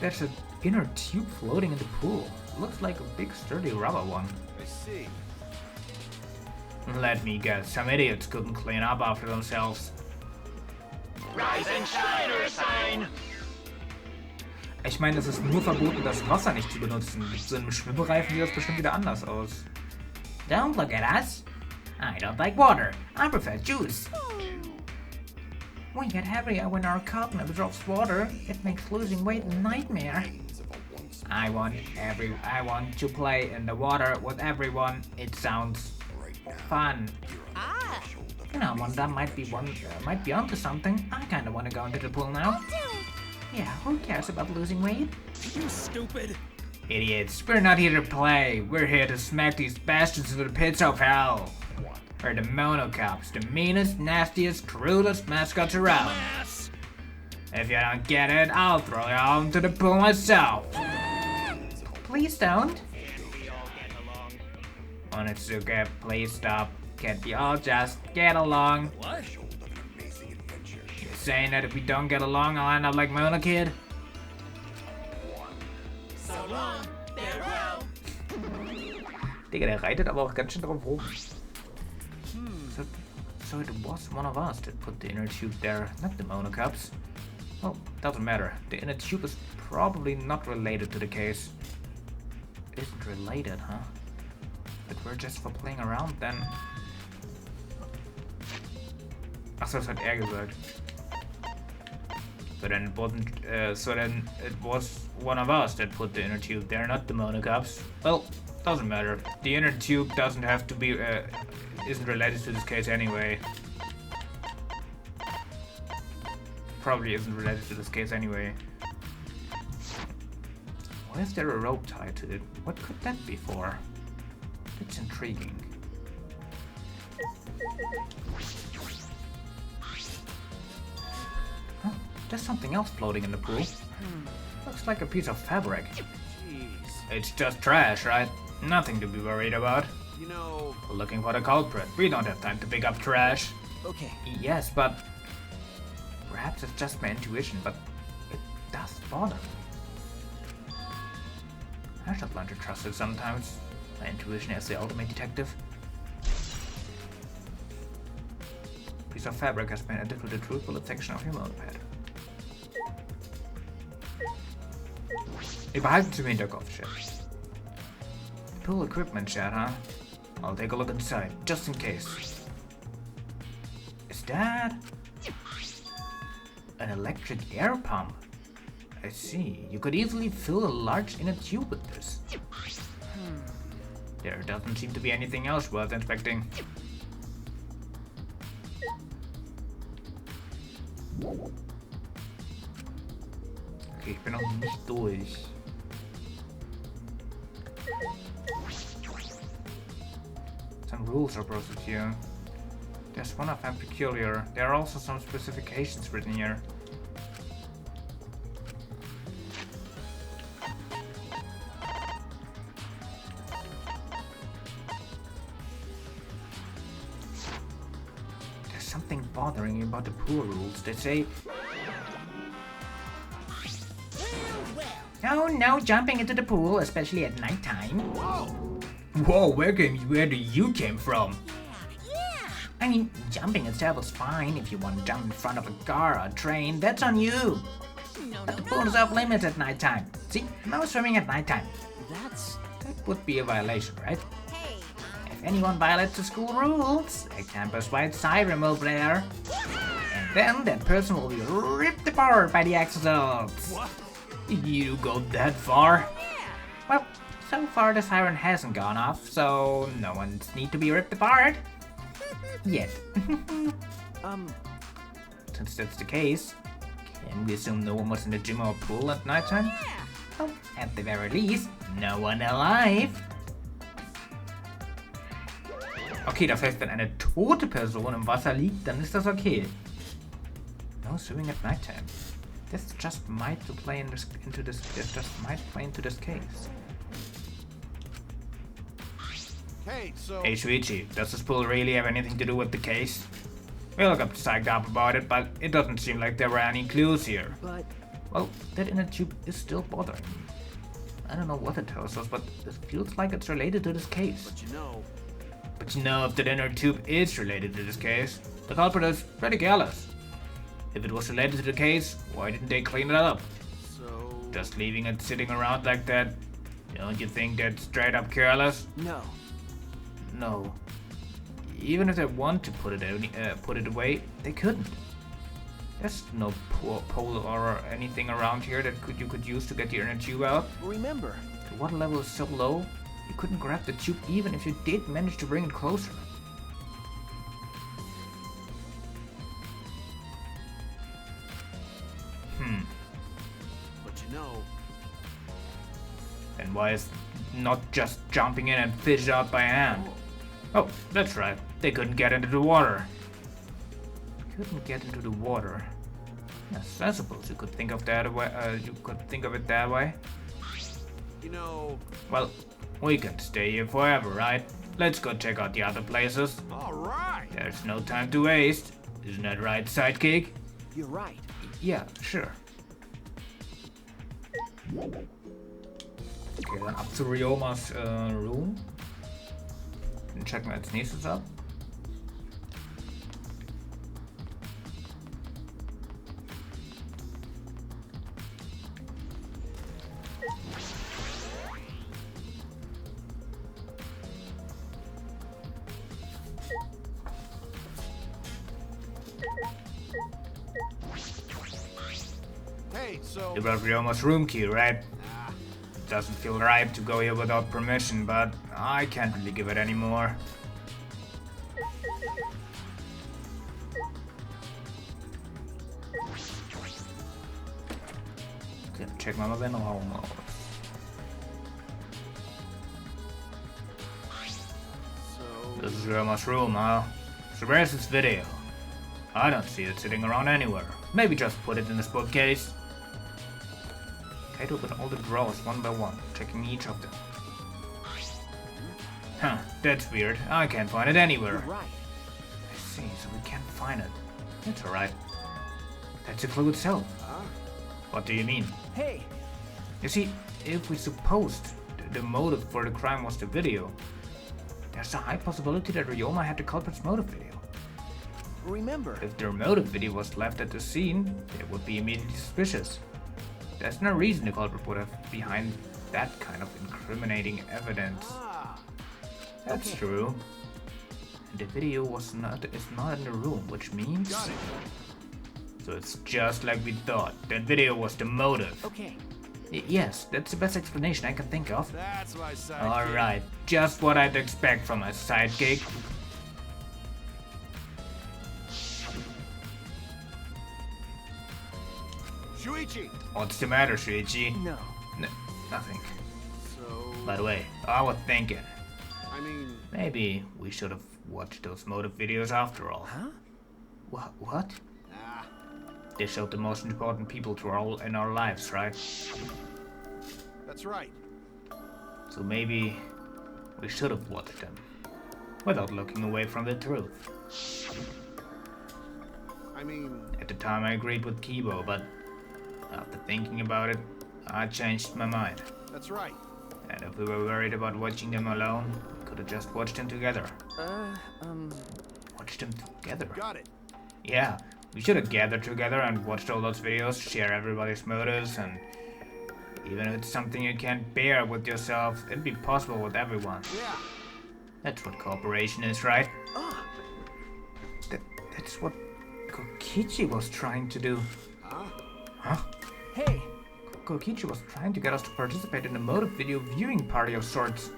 There's an inner tube floating in the pool. Looks like a big sturdy rubber one. I see. Let me guess, some idiots couldn't clean up after themselves. Rise and shine or sign. Ich meine, es ist nur verboten, das Wasser nicht zu benutzen. Mit so einem Schwimmreifen sieht das bestimmt wieder anders aus. Don't look at us. I don't like water. I prefer juice. We get heavier when our cotton absorbs water. It makes losing weight a nightmare. I want to play in the water with everyone. It sounds fun. You know, one of them might be onto something. I kinda wanna go into the pool now. Yeah, who cares about losing weight? You stupid. Idiots, we're not here to play. We're here to smack these bastards into the pits of hell. We're the Monocops, the meanest, nastiest, cruelest mascots around. If you don't get it, I'll throw you all into the pool myself. Please don't. Onitsuka, please stop. Can't we all just get along? What? You're saying that if we don't get along, I'll end up like Mona Kid? So long, farewell. Digga, der reitet aber auch ganz schön drauf rum. So it was one of us that put the inner tube there, not the monocups. Well, doesn't matter. The inner tube is probably not related to the case. Isn't related, huh? But we're just for playing around then. Achso, das hat er gesagt. So then it was one of us that put the inner tube there, not the monocups. Well, doesn't matter. The inner tube doesn't have to be isn't related to this case anyway. Probably isn't related to this case anyway. Why is there a rope tied to it? What could that be for? That's intriguing. Huh? There's something else floating in the pool. Looks like a piece of fabric. Jeez. It's just trash, right? Nothing to be worried about. You know... We're looking for the culprit. We don't have time to pick up trash. Okay. Yes, but... Perhaps it's just my intuition, but it does bother me. I should learn to trust it sometimes. My intuition as the ultimate detective. Piece of fabric has been added to the truthful section of your notepad. Wir behalten es im Hinterkopf, Chef. Pool equipment shed, huh? I'll take a look inside, just in case. Is that... an electric air pump? I see. You could easily fill a large inner tube with this. There doesn't seem to be anything else worth inspecting. Okay, ich bin noch nicht durch. Some rules are posted here. There's one of them peculiar. There are also some specifications written here. There's something bothering you about the pool rules. They say... No jumping into the pool, especially at nighttime. Whoa, where do you came from? I mean, jumping itself is fine if you want to jump in front of a car or a train, that's on you. But the pool is off limits at nighttime. See, no swimming at nighttime. That would be a violation, right? Hey. If anyone violates the school rules, a campus-wide siren will blare. And then that person will be ripped apart by the exorcists. What? You go that far? Well, so far the siren hasn't gone off, so no one's need to be ripped apart. Yet. Since that's the case, can we assume no one was in the gym or pool at nighttime? Well, at the very least, no one alive. Okay, das heißt, wenn eine tote Person im Wasser liegt, dann ist das okay. No swimming at nighttime. This just might play into this case. Hey, so... Hey Shuichi, does this pool really have anything to do with the case? We all got psyched up about it, but it doesn't seem like there were any clues here. But... Well, that inner tube is still bothering me. I don't know what it tells us, but it feels like it's related to this case. But you know, if that inner tube is related to this case, the culprit is pretty careless. If it was related to the case, why didn't they clean it up? So... Just leaving it sitting around like that, don't you think that's straight up careless? No. No. Even if they want to put it away, they couldn't. There's no pole or anything around here that you could use to get the inner tube out. Remember, The water level is so low, you couldn't grab the tube even if you did manage to bring it closer. But you know... Then why is not just jumping in and fish out by hand? Oh, that's right. They couldn't get into the water. Couldn't get into the water. Yes, I suppose you could think of that way. You could think of it that way. You know... Well, we can stay here forever, right? let's go check out the other places. All right. There's no time to waste. Isn't that right, sidekick? You're right. Yeah, sure. Okay, dann ab zu Ryomas Room. Den checken wir als nächstes ab. Hey, so You brought Ryoma's room key, right? It doesn't feel right to go here without permission, but I can't really give it anymore. Okay, check mal, wenn noch Raum aus. This is Ryoma's room, huh? So where's this video? I don't see it sitting around anywhere. Maybe just put it in this bookcase. Kate opened all the drawers one by one, checking each of them. Huh, that's weird. I can't find it anywhere. You're right. I see, so we can't find it. That's alright. That's a clue itself. What do you mean? Hey, You see, if we supposed the motive for the crime was the video, there's a high possibility that Ryoma had the culprit's motive video. remember. If their motive video was left at the scene, they would be immediately suspicious. There's no reason the culprit would have behind that kind of incriminating evidence. That's Okay. true. The video is not in the room, which means... got it. So it's just like we thought. That video was the motive. Okay. Yes, that's the best explanation I can think of. That's my side. Alright, just what I'd expect from a sidekick. Shuichi. What's the matter, Shuichi? No. Nothing. So, By the way, I was thinking, I mean, maybe we should have watched those motive videos after all. Huh? What? ah, They showed the most important people in our lives, right? that's right. So maybe we should have watched them without looking away from the truth. I mean, At the time I agreed with Kibo, but after thinking about it, I changed my mind. that's right. And if we were worried about watching them alone, we could have just watched them together. Watched them together? Got it. Yeah, we should have gathered together and watched all those videos, share everybody's motives, and even if it's something you can't bear with yourself, it'd be possible with everyone. Yeah. That's what cooperation is, right? That's what Kokichi was trying to do. Huh? Hey, Kokichi was trying to get us to participate in a motive video viewing party of sorts.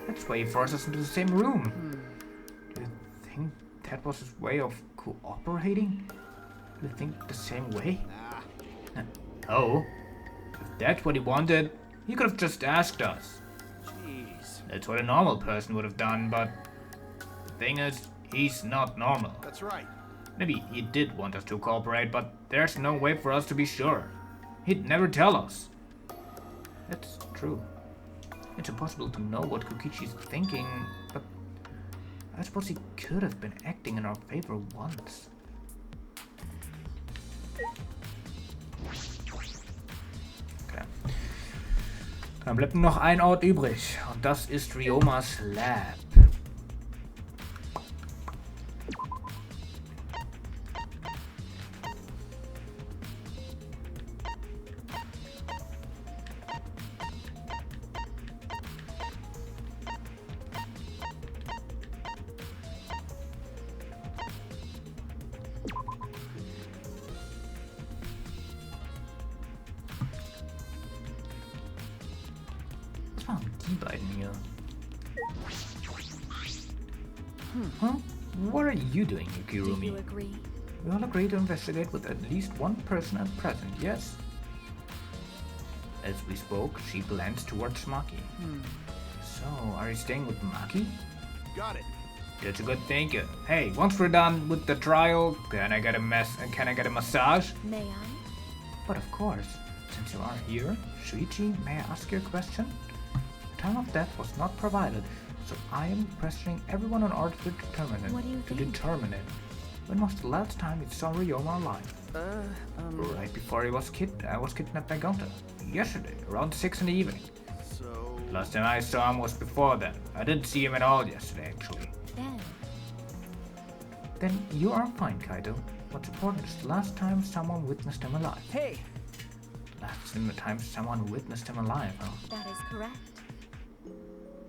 That's why he forced us into the same room. Do you think that was his way of cooperating? Do you think the same way? Oh, if that's what he wanted, he could have just asked us. Jeez. That's what a normal person would have done, but the thing is, he's not normal. That's right. Maybe he did want us to cooperate, but there's no way for us to be sure. He'd never tell us. That's true. It's impossible to know what Kokichi's thinking, but I suppose he could have been acting in our favor once. Okay. Dann bleibt nur noch ein Ort übrig, und das ist Ryomas Lab. Was machen die beiden hier? Huh? What are you doing here, Do Kirumi? you agree? We all agree to investigate with at least one person at present, yes? As we spoke, she glanced towards Maki. So, are you staying with Maki? Got it. That's a good thinking. Hey, once we're done with the trial, can I get a massage? May I? But of course, since you are here, Shuichi, may I ask you a question? The time of death was not provided, So I am questioning everyone in order to determine it. What do you think? Determine it. When was the last time you saw Ryoma alive? Right before I was kidnapped by Gonta. Yesterday, around 6 in the evening. So... Last time I saw him was before then. I didn't see him at all yesterday, actually. Then you are fine, Kaito. What's important is the last time someone witnessed him alive. Hey! Last time someone witnessed him alive, huh? That is correct.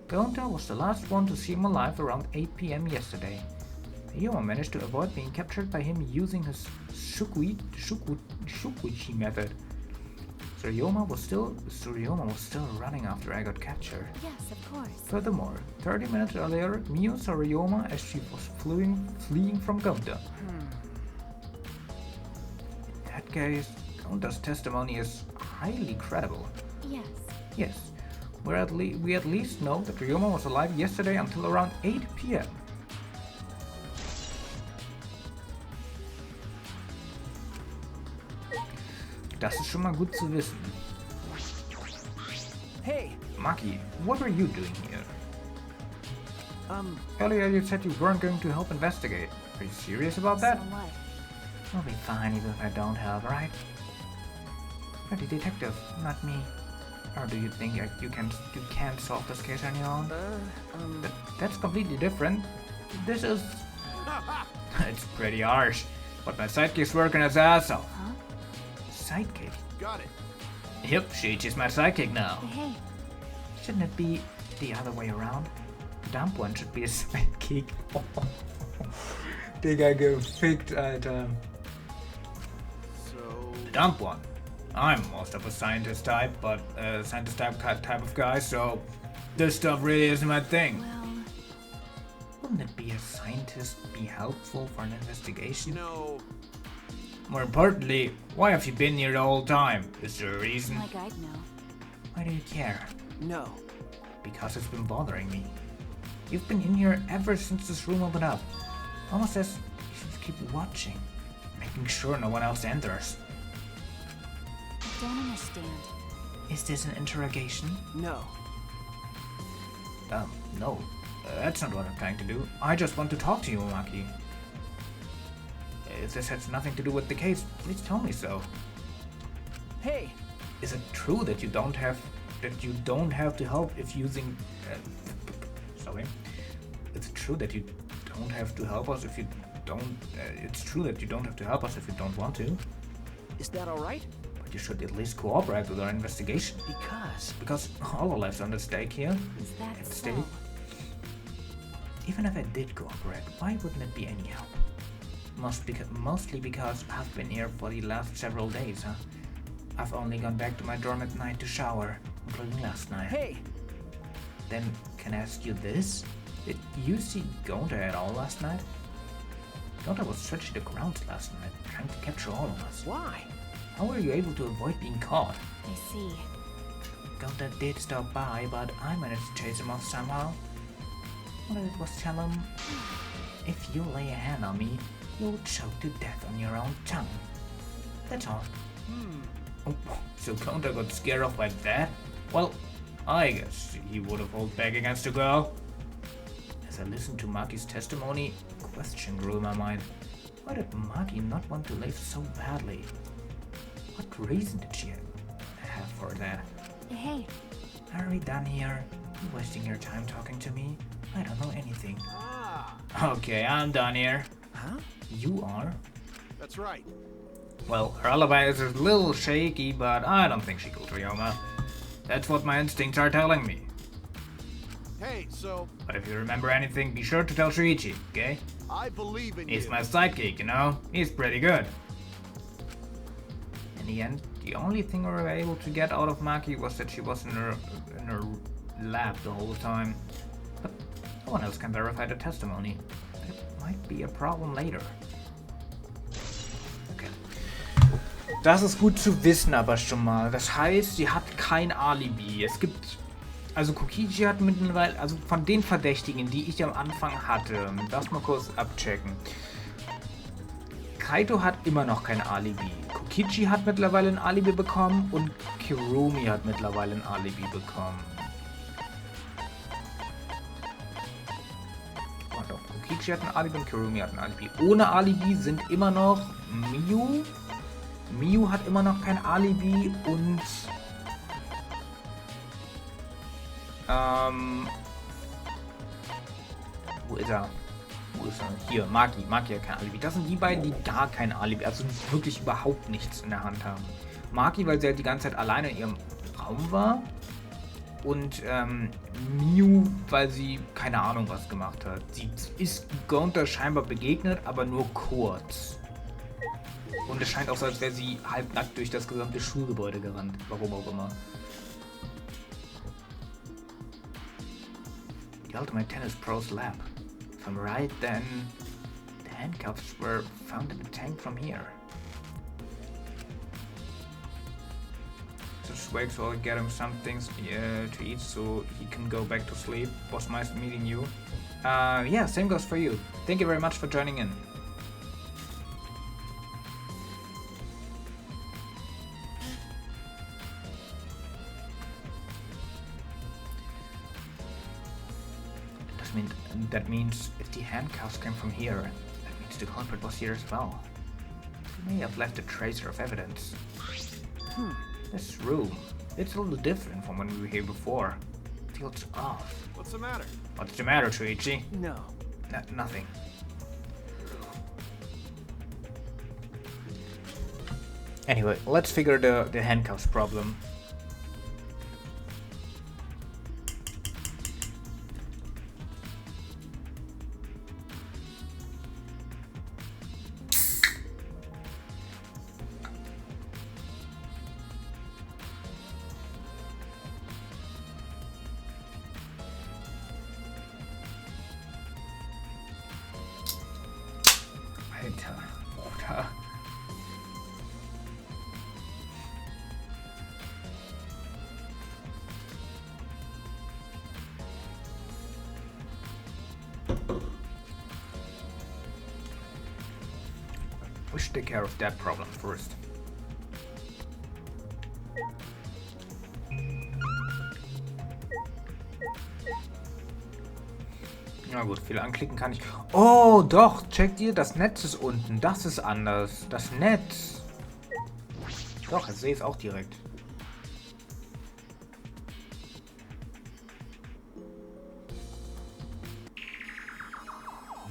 Gonta was the last one to see him alive around 8 p.m. yesterday. Ryoma managed to avoid being captured by him using his Shukuchi method. Ryoma was still running after I got captured. Yes, of course. Furthermore, 30 minutes earlier, Miu saw Ryoma as she was fleeing from Gonta. In that case, Gonta's testimony is highly credible. Yes. Yes, we at least know that Ryoma was alive yesterday until around 8 p.m. Das ist schon mal gut zu wissen. Hey! Maki, what are you doing here? Earlier you said you weren't going to help investigate. Are you serious about that? So what? You'll be fine even if I don't help, right? You're the detective, not me. Or do you think you can't solve this case on your own? That's completely different. This is... It's pretty harsh, but my sidekick's working his ass off. Huh? Sidekick? Got it. Yep, Shuichi's my sidekick now. Hey. Shouldn't it be the other way around? The dumb one should be a sidekick. Digga, gefickt, Alter. So... The dumb one. I'm most of a scientist type, but scientist type of guy, so this stuff really isn't my thing. Well, Wouldn't it be a scientist be helpful for an investigation? You know... More importantly, why have you been here the whole time? Is there a reason? like I'd know. Why do you care? No. Because it's been bothering me. You've been in here ever since this room opened up. Almost as you should keep watching, making sure no one else enters. I don't understand. Is this an interrogation? No. No. That's not what I'm trying to do. I just want to talk to you, Maki. If this has nothing to do with the case, please tell me so. Hey! Is it true that you don't have to help if using sorry? It's true that you don't have to help us if you don't it's true that you don't have to help us if you don't want to. Is that alright? But you should at least cooperate with our investigation. Because all our lives are on the stake here. Is that At so? stake. Even if I did cooperate, why wouldn't it be any help? Mostly because I've been here for the last several days, huh? I've only gone back to my dorm at night to shower, including last night. Hey! Then, can I ask you this? Did you see Gonta at all last night? Gonta was searching the grounds last night, trying to capture all of us. Why? How were you able to avoid being caught? I see. Gonta did stop by, but I managed to chase him off somehow. All I did was tell him, if you lay a hand on me, you'll choke to death on your own tongue. That's all. Oh, so Gonta got scared off by that? Well, I guess he would have held back against the girl. As I listened to Maki's testimony, a question grew in my mind. Why did Maki not want to leave so badly? What reason did she have for that? Hey. Are we done here? You wasting your time talking to me? I don't know anything. Okay, I'm done here. Huh? You are? That's right. Well, her alibi is a little shaky, but I don't think she killed Ryoma. That's what my instincts are telling me. Hey, so... But if you remember anything, be sure to tell Shuichi, okay? I believe in He's you. my sidekick, you know? He's pretty good. In the end, the only thing we were able to get out of Maki was that she was in her lab the whole time. But no one else can verify the testimony. That might be a problem later. Okay. Das ist gut zu wissen aber schon mal. Das heißt, sie hat kein Alibi. Es gibt... Also Kokichi hat mittlerweile... Also von den Verdächtigen, die ich am Anfang hatte... Das mal kurz abchecken. Kaito hat immer noch kein Alibi. Kokichi hat mittlerweile ein Alibi bekommen und Kirumi hat mittlerweile ein Alibi bekommen. Peachy hat ein Alibi und Kurumi hat ein Alibi. Ohne Alibi sind immer noch Miu. Miu hat immer noch kein Alibi und wo ist er? Wo ist er? Hier, Maki. Maki hat kein Alibi. Das sind die beiden, die gar kein Alibi, also wirklich überhaupt nichts in der Hand haben. Maki, weil sie halt die ganze Zeit alleine in ihrem Raum war. Und Miu, weil sie keine Ahnung was gemacht hat. Sie ist Gunther scheinbar begegnet, aber nur kurz. Und es scheint auch so, als wäre sie halbnackt durch das gesamte Schulgebäude gerannt. Warum auch immer. The Ultimate Tennis Pro's lab. If I'm right, then the handcuffs were found in the tank from here. Just wait till I get him some things to eat so he can go back to sleep. Was nice meeting you. Yeah, same goes for you. Thank you very much for joining in. That means if the handcuffs came from here, that means the culprit was here as well. He may have left a tracer of evidence. This room, it's a little different from when we were here before. It feels off. What's the matter? What's the matter, Chuichi? No. Nothing. Anyway, let's figure the handcuffs problem. Alter, oder? We should take care of that problem first. Na gut, viel anklicken kann ich. Oh, doch, checkt ihr, das Netz ist unten. Das ist anders. Das Netz. Doch, jetzt sehe ich es auch direkt.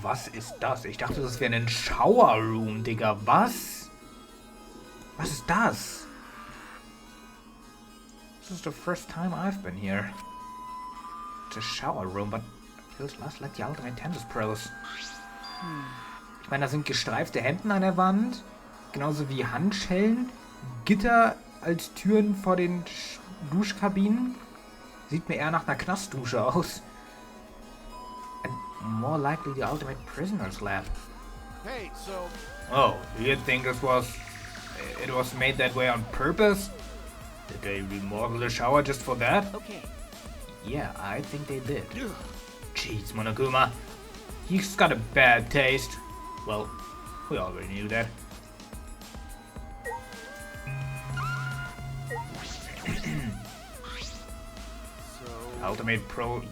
Was ist das? Ich dachte, das wäre ein Shower Room, Digga. Was? Was ist das? This is the first time I've been here. It's a shower room, but feels less like the Ultimate Tennis Pros. Ich meine, da sind gestreifte Hemden an der Wand, genauso wie Handschellen, Gitter als Türen vor den Duschkabinen. Sieht mir eher nach einer Knastdusche aus. And more likely the Ultimate Prisoner's Lab. Hey, so... Oh, do you think it was made that way on purpose? Did they remodel the shower just for that? Okay. Yeah, I think they did. Jeez, Monokuma. He's got a bad taste. Well, we already knew that.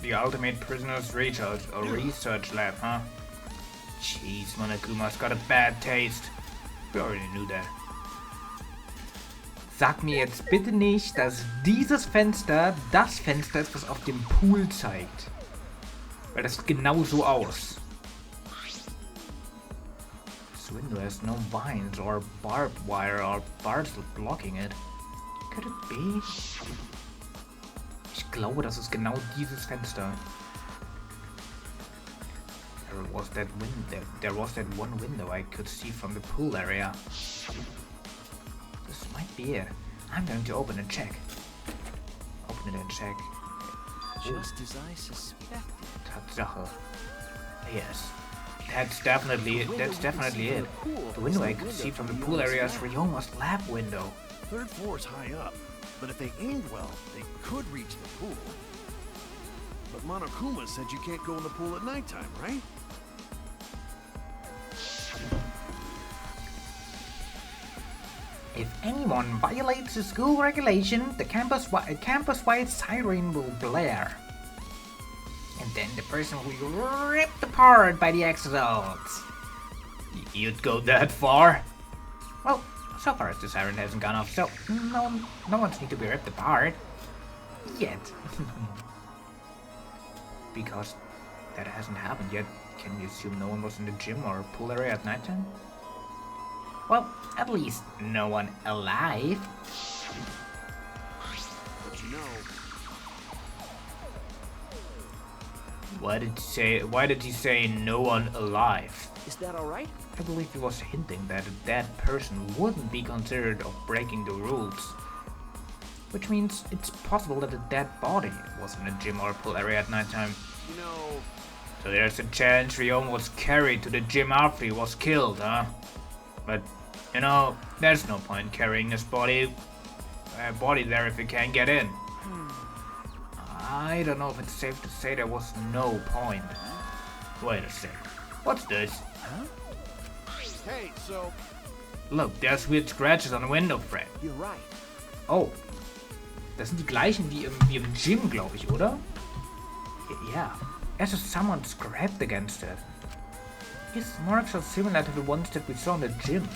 The Ultimate Prisoner's Research Lab, huh? Jeez, Monokuma's got a bad taste. We already knew that. Sag mir jetzt bitte nicht, dass dieses Fenster das Fenster ist, was auf dem Pool zeigt. Weil das sieht genau so aus. This window has no vines or barbed wire or bars blocking it. Could it be? Ich glaube, das ist genau dieses Fenster. There was that one window I could see from the pool area. This might be it. I'm going to open and check. Open it and check. Just as I suspected. Tatsache. Yes. That's definitely it. The window I could see from the pool area is Ryoma's lab window. Third floor's high up, but if they aimed well, they could reach the pool. But Monokuma said you can't go in the pool at nighttime, right? If anyone violates the school regulation, the campus-wide siren will blare. And then the person will be ripped apart by the exosuits. You'd go that far? Well, so far as the siren hasn't gone off, so no one's need to be ripped apart. Yet. Because that hasn't happened yet, can we assume no one was in the gym or pool area at nighttime? Well, at least no one alive. But you know, Why did he say no one alive? Is that alright? I believe he was hinting that a dead person wouldn't be considered of breaking the rules. Which means it's possible that a dead body was in a gym or pool area at nighttime. you know, So there's a chance Ryoma was carried to the gym after he was killed, huh? But, you know, there's no point carrying his body there if you can't get in. I don't know if it's safe to say there was no point. Wait a sec. What's this? hey, so Look, there's weird scratches on the window frame. You're right. Oh. Das sind die gleichen wie im Gym, glaube ich, oder? Yeah. As if someone scraped against it. These marks are similar to the ones that we saw in the gym.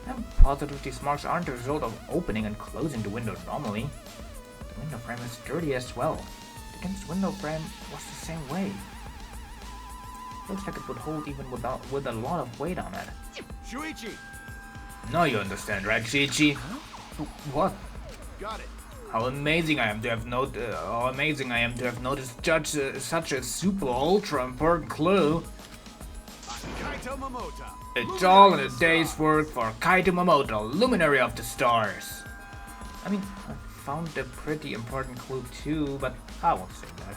I'm positive these marks aren't the result of opening and closing the window normally. The window frame is dirty as well. The against window frame was the same way. Looks like it would hold even with a lot of weight on it. Shuichi, Now you understand, right, Shiichi? What? got it. How amazing I am to have noticed such a super ultra important clue. Kaito Momota. It's all in a day's work for Kaito Momoto, luminary of the stars. I mean, I found a pretty important clue too, but I won't say that.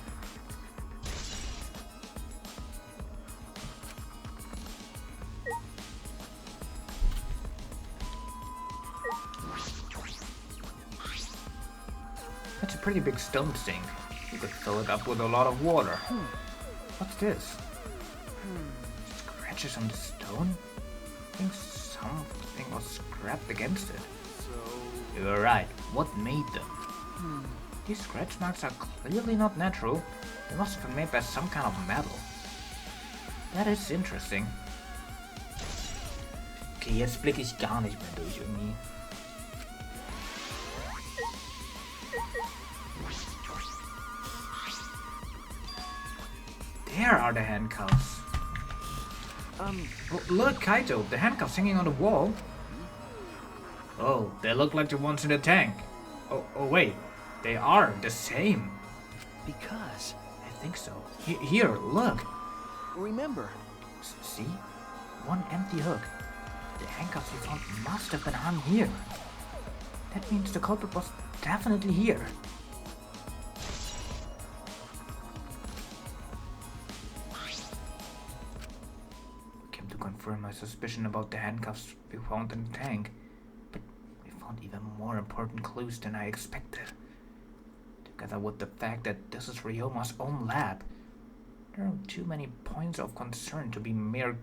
That's a pretty big stone sink. You could fill it up with a lot of water. What's this? Scratches on the stone? I think something was scrapped against it. So, You were right. What made them? These scratch marks are clearly not natural. They must have been made by some kind of metal. That is interesting. Okay, jetzt blicke ich gar nicht mehr durch irgendwie. There are the handcuffs. Oh, look, Kaito, the handcuffs hanging on the wall. Oh, they look like the ones in the tank. Oh wait, they are the same. Because, I think so. Here, look. remember, See? One empty hook. The handcuffs we found must have been hung here. That means the culprit was definitely here. Came to confirm my suspicion about the handcuffs we found in the tank. But we found even more important clues than I expected. Together with the fact that this is Ryoma's own lab, there are too many points of concern to be a mere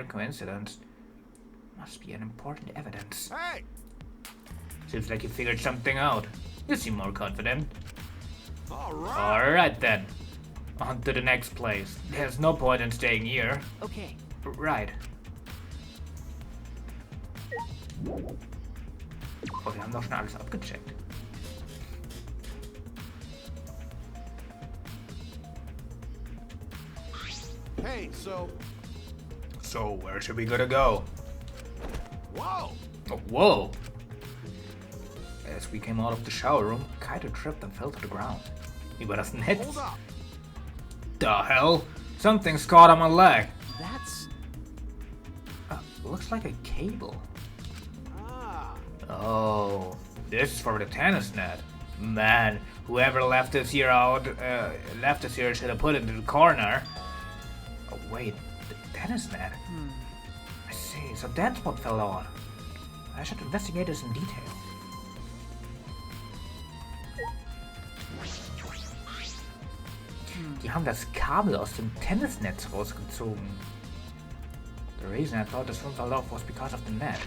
coincidence. Must be an important evidence. hey, Seems like you figured something out. You seem more confident. all right. Alright then. On to the next place. There's no point in staying here. okay, Right. Oh, wir haben doch schon alles abgecheckt. Hey, so, So, where should we gotta go? whoa. Oh, whoa! As we came out of the shower room, Kaito tripped and fell to the ground. Über das Netz? Hold up. The hell? Something's caught on my leg. that's... Looks like a cable. Ah, Oh, this is for the tennis net. Man, whoever left this here should have put it in the corner. Oh wait, the tennis net. I see, so that's what fell out. I should investigate this in detail. Die haben das Kabel aus dem Tennisnetz rausgezogen. The reason I thought this one fell off was because of the net.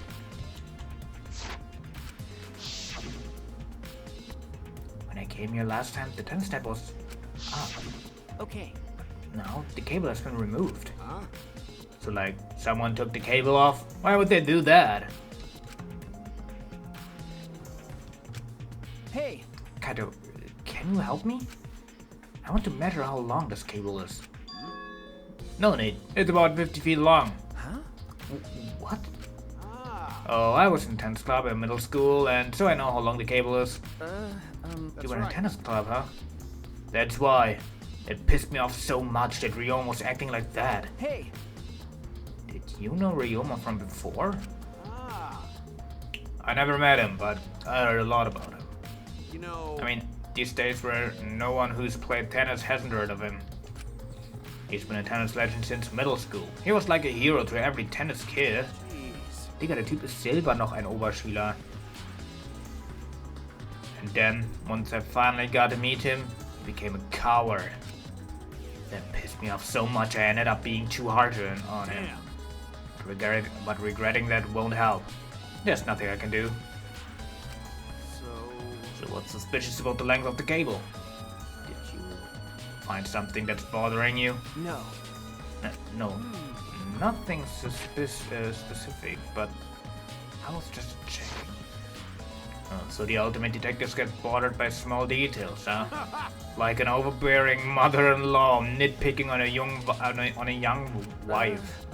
When I came here last time, the tennis net was up. Okay. No, the cable has been removed. Huh? So like, someone took the cable off? Why would they do that? Hey, Kato, can you help me? I want to measure how long this cable is. No, Nate. It's about 50 feet long. huh? What? Ah, Oh, I was in tennis club in middle school, and so I know how long the cable is. That's You were in a right. tennis club, huh? That's why. It pissed me off so much that Ryoma was acting like that. Hey, Did you know Ryoma from before? ah. I never met him, but I heard a lot about him. You know, I mean, these days where no one who's played tennis hasn't heard of him. He's been a tennis legend since middle school. He was like a hero to every tennis kid. jeez. Digga, der Typ ist selber noch ein Oberschüler. And then, once I finally got to meet him, he became a coward. That pissed me off so much I ended up being too hard on him. Damn. But regretting that won't help. There's nothing I can do. So, So what's suspicious about the length of the cable? Did you find something that's bothering you? no. No, nothing specific, but I was just checking. Oh, so the ultimate detectives get bothered by small details, huh? Like an overbearing mother-in-law nitpicking on a young wife.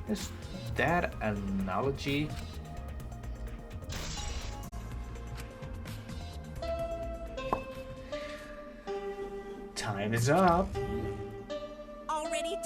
Is that an analogy? Time is up.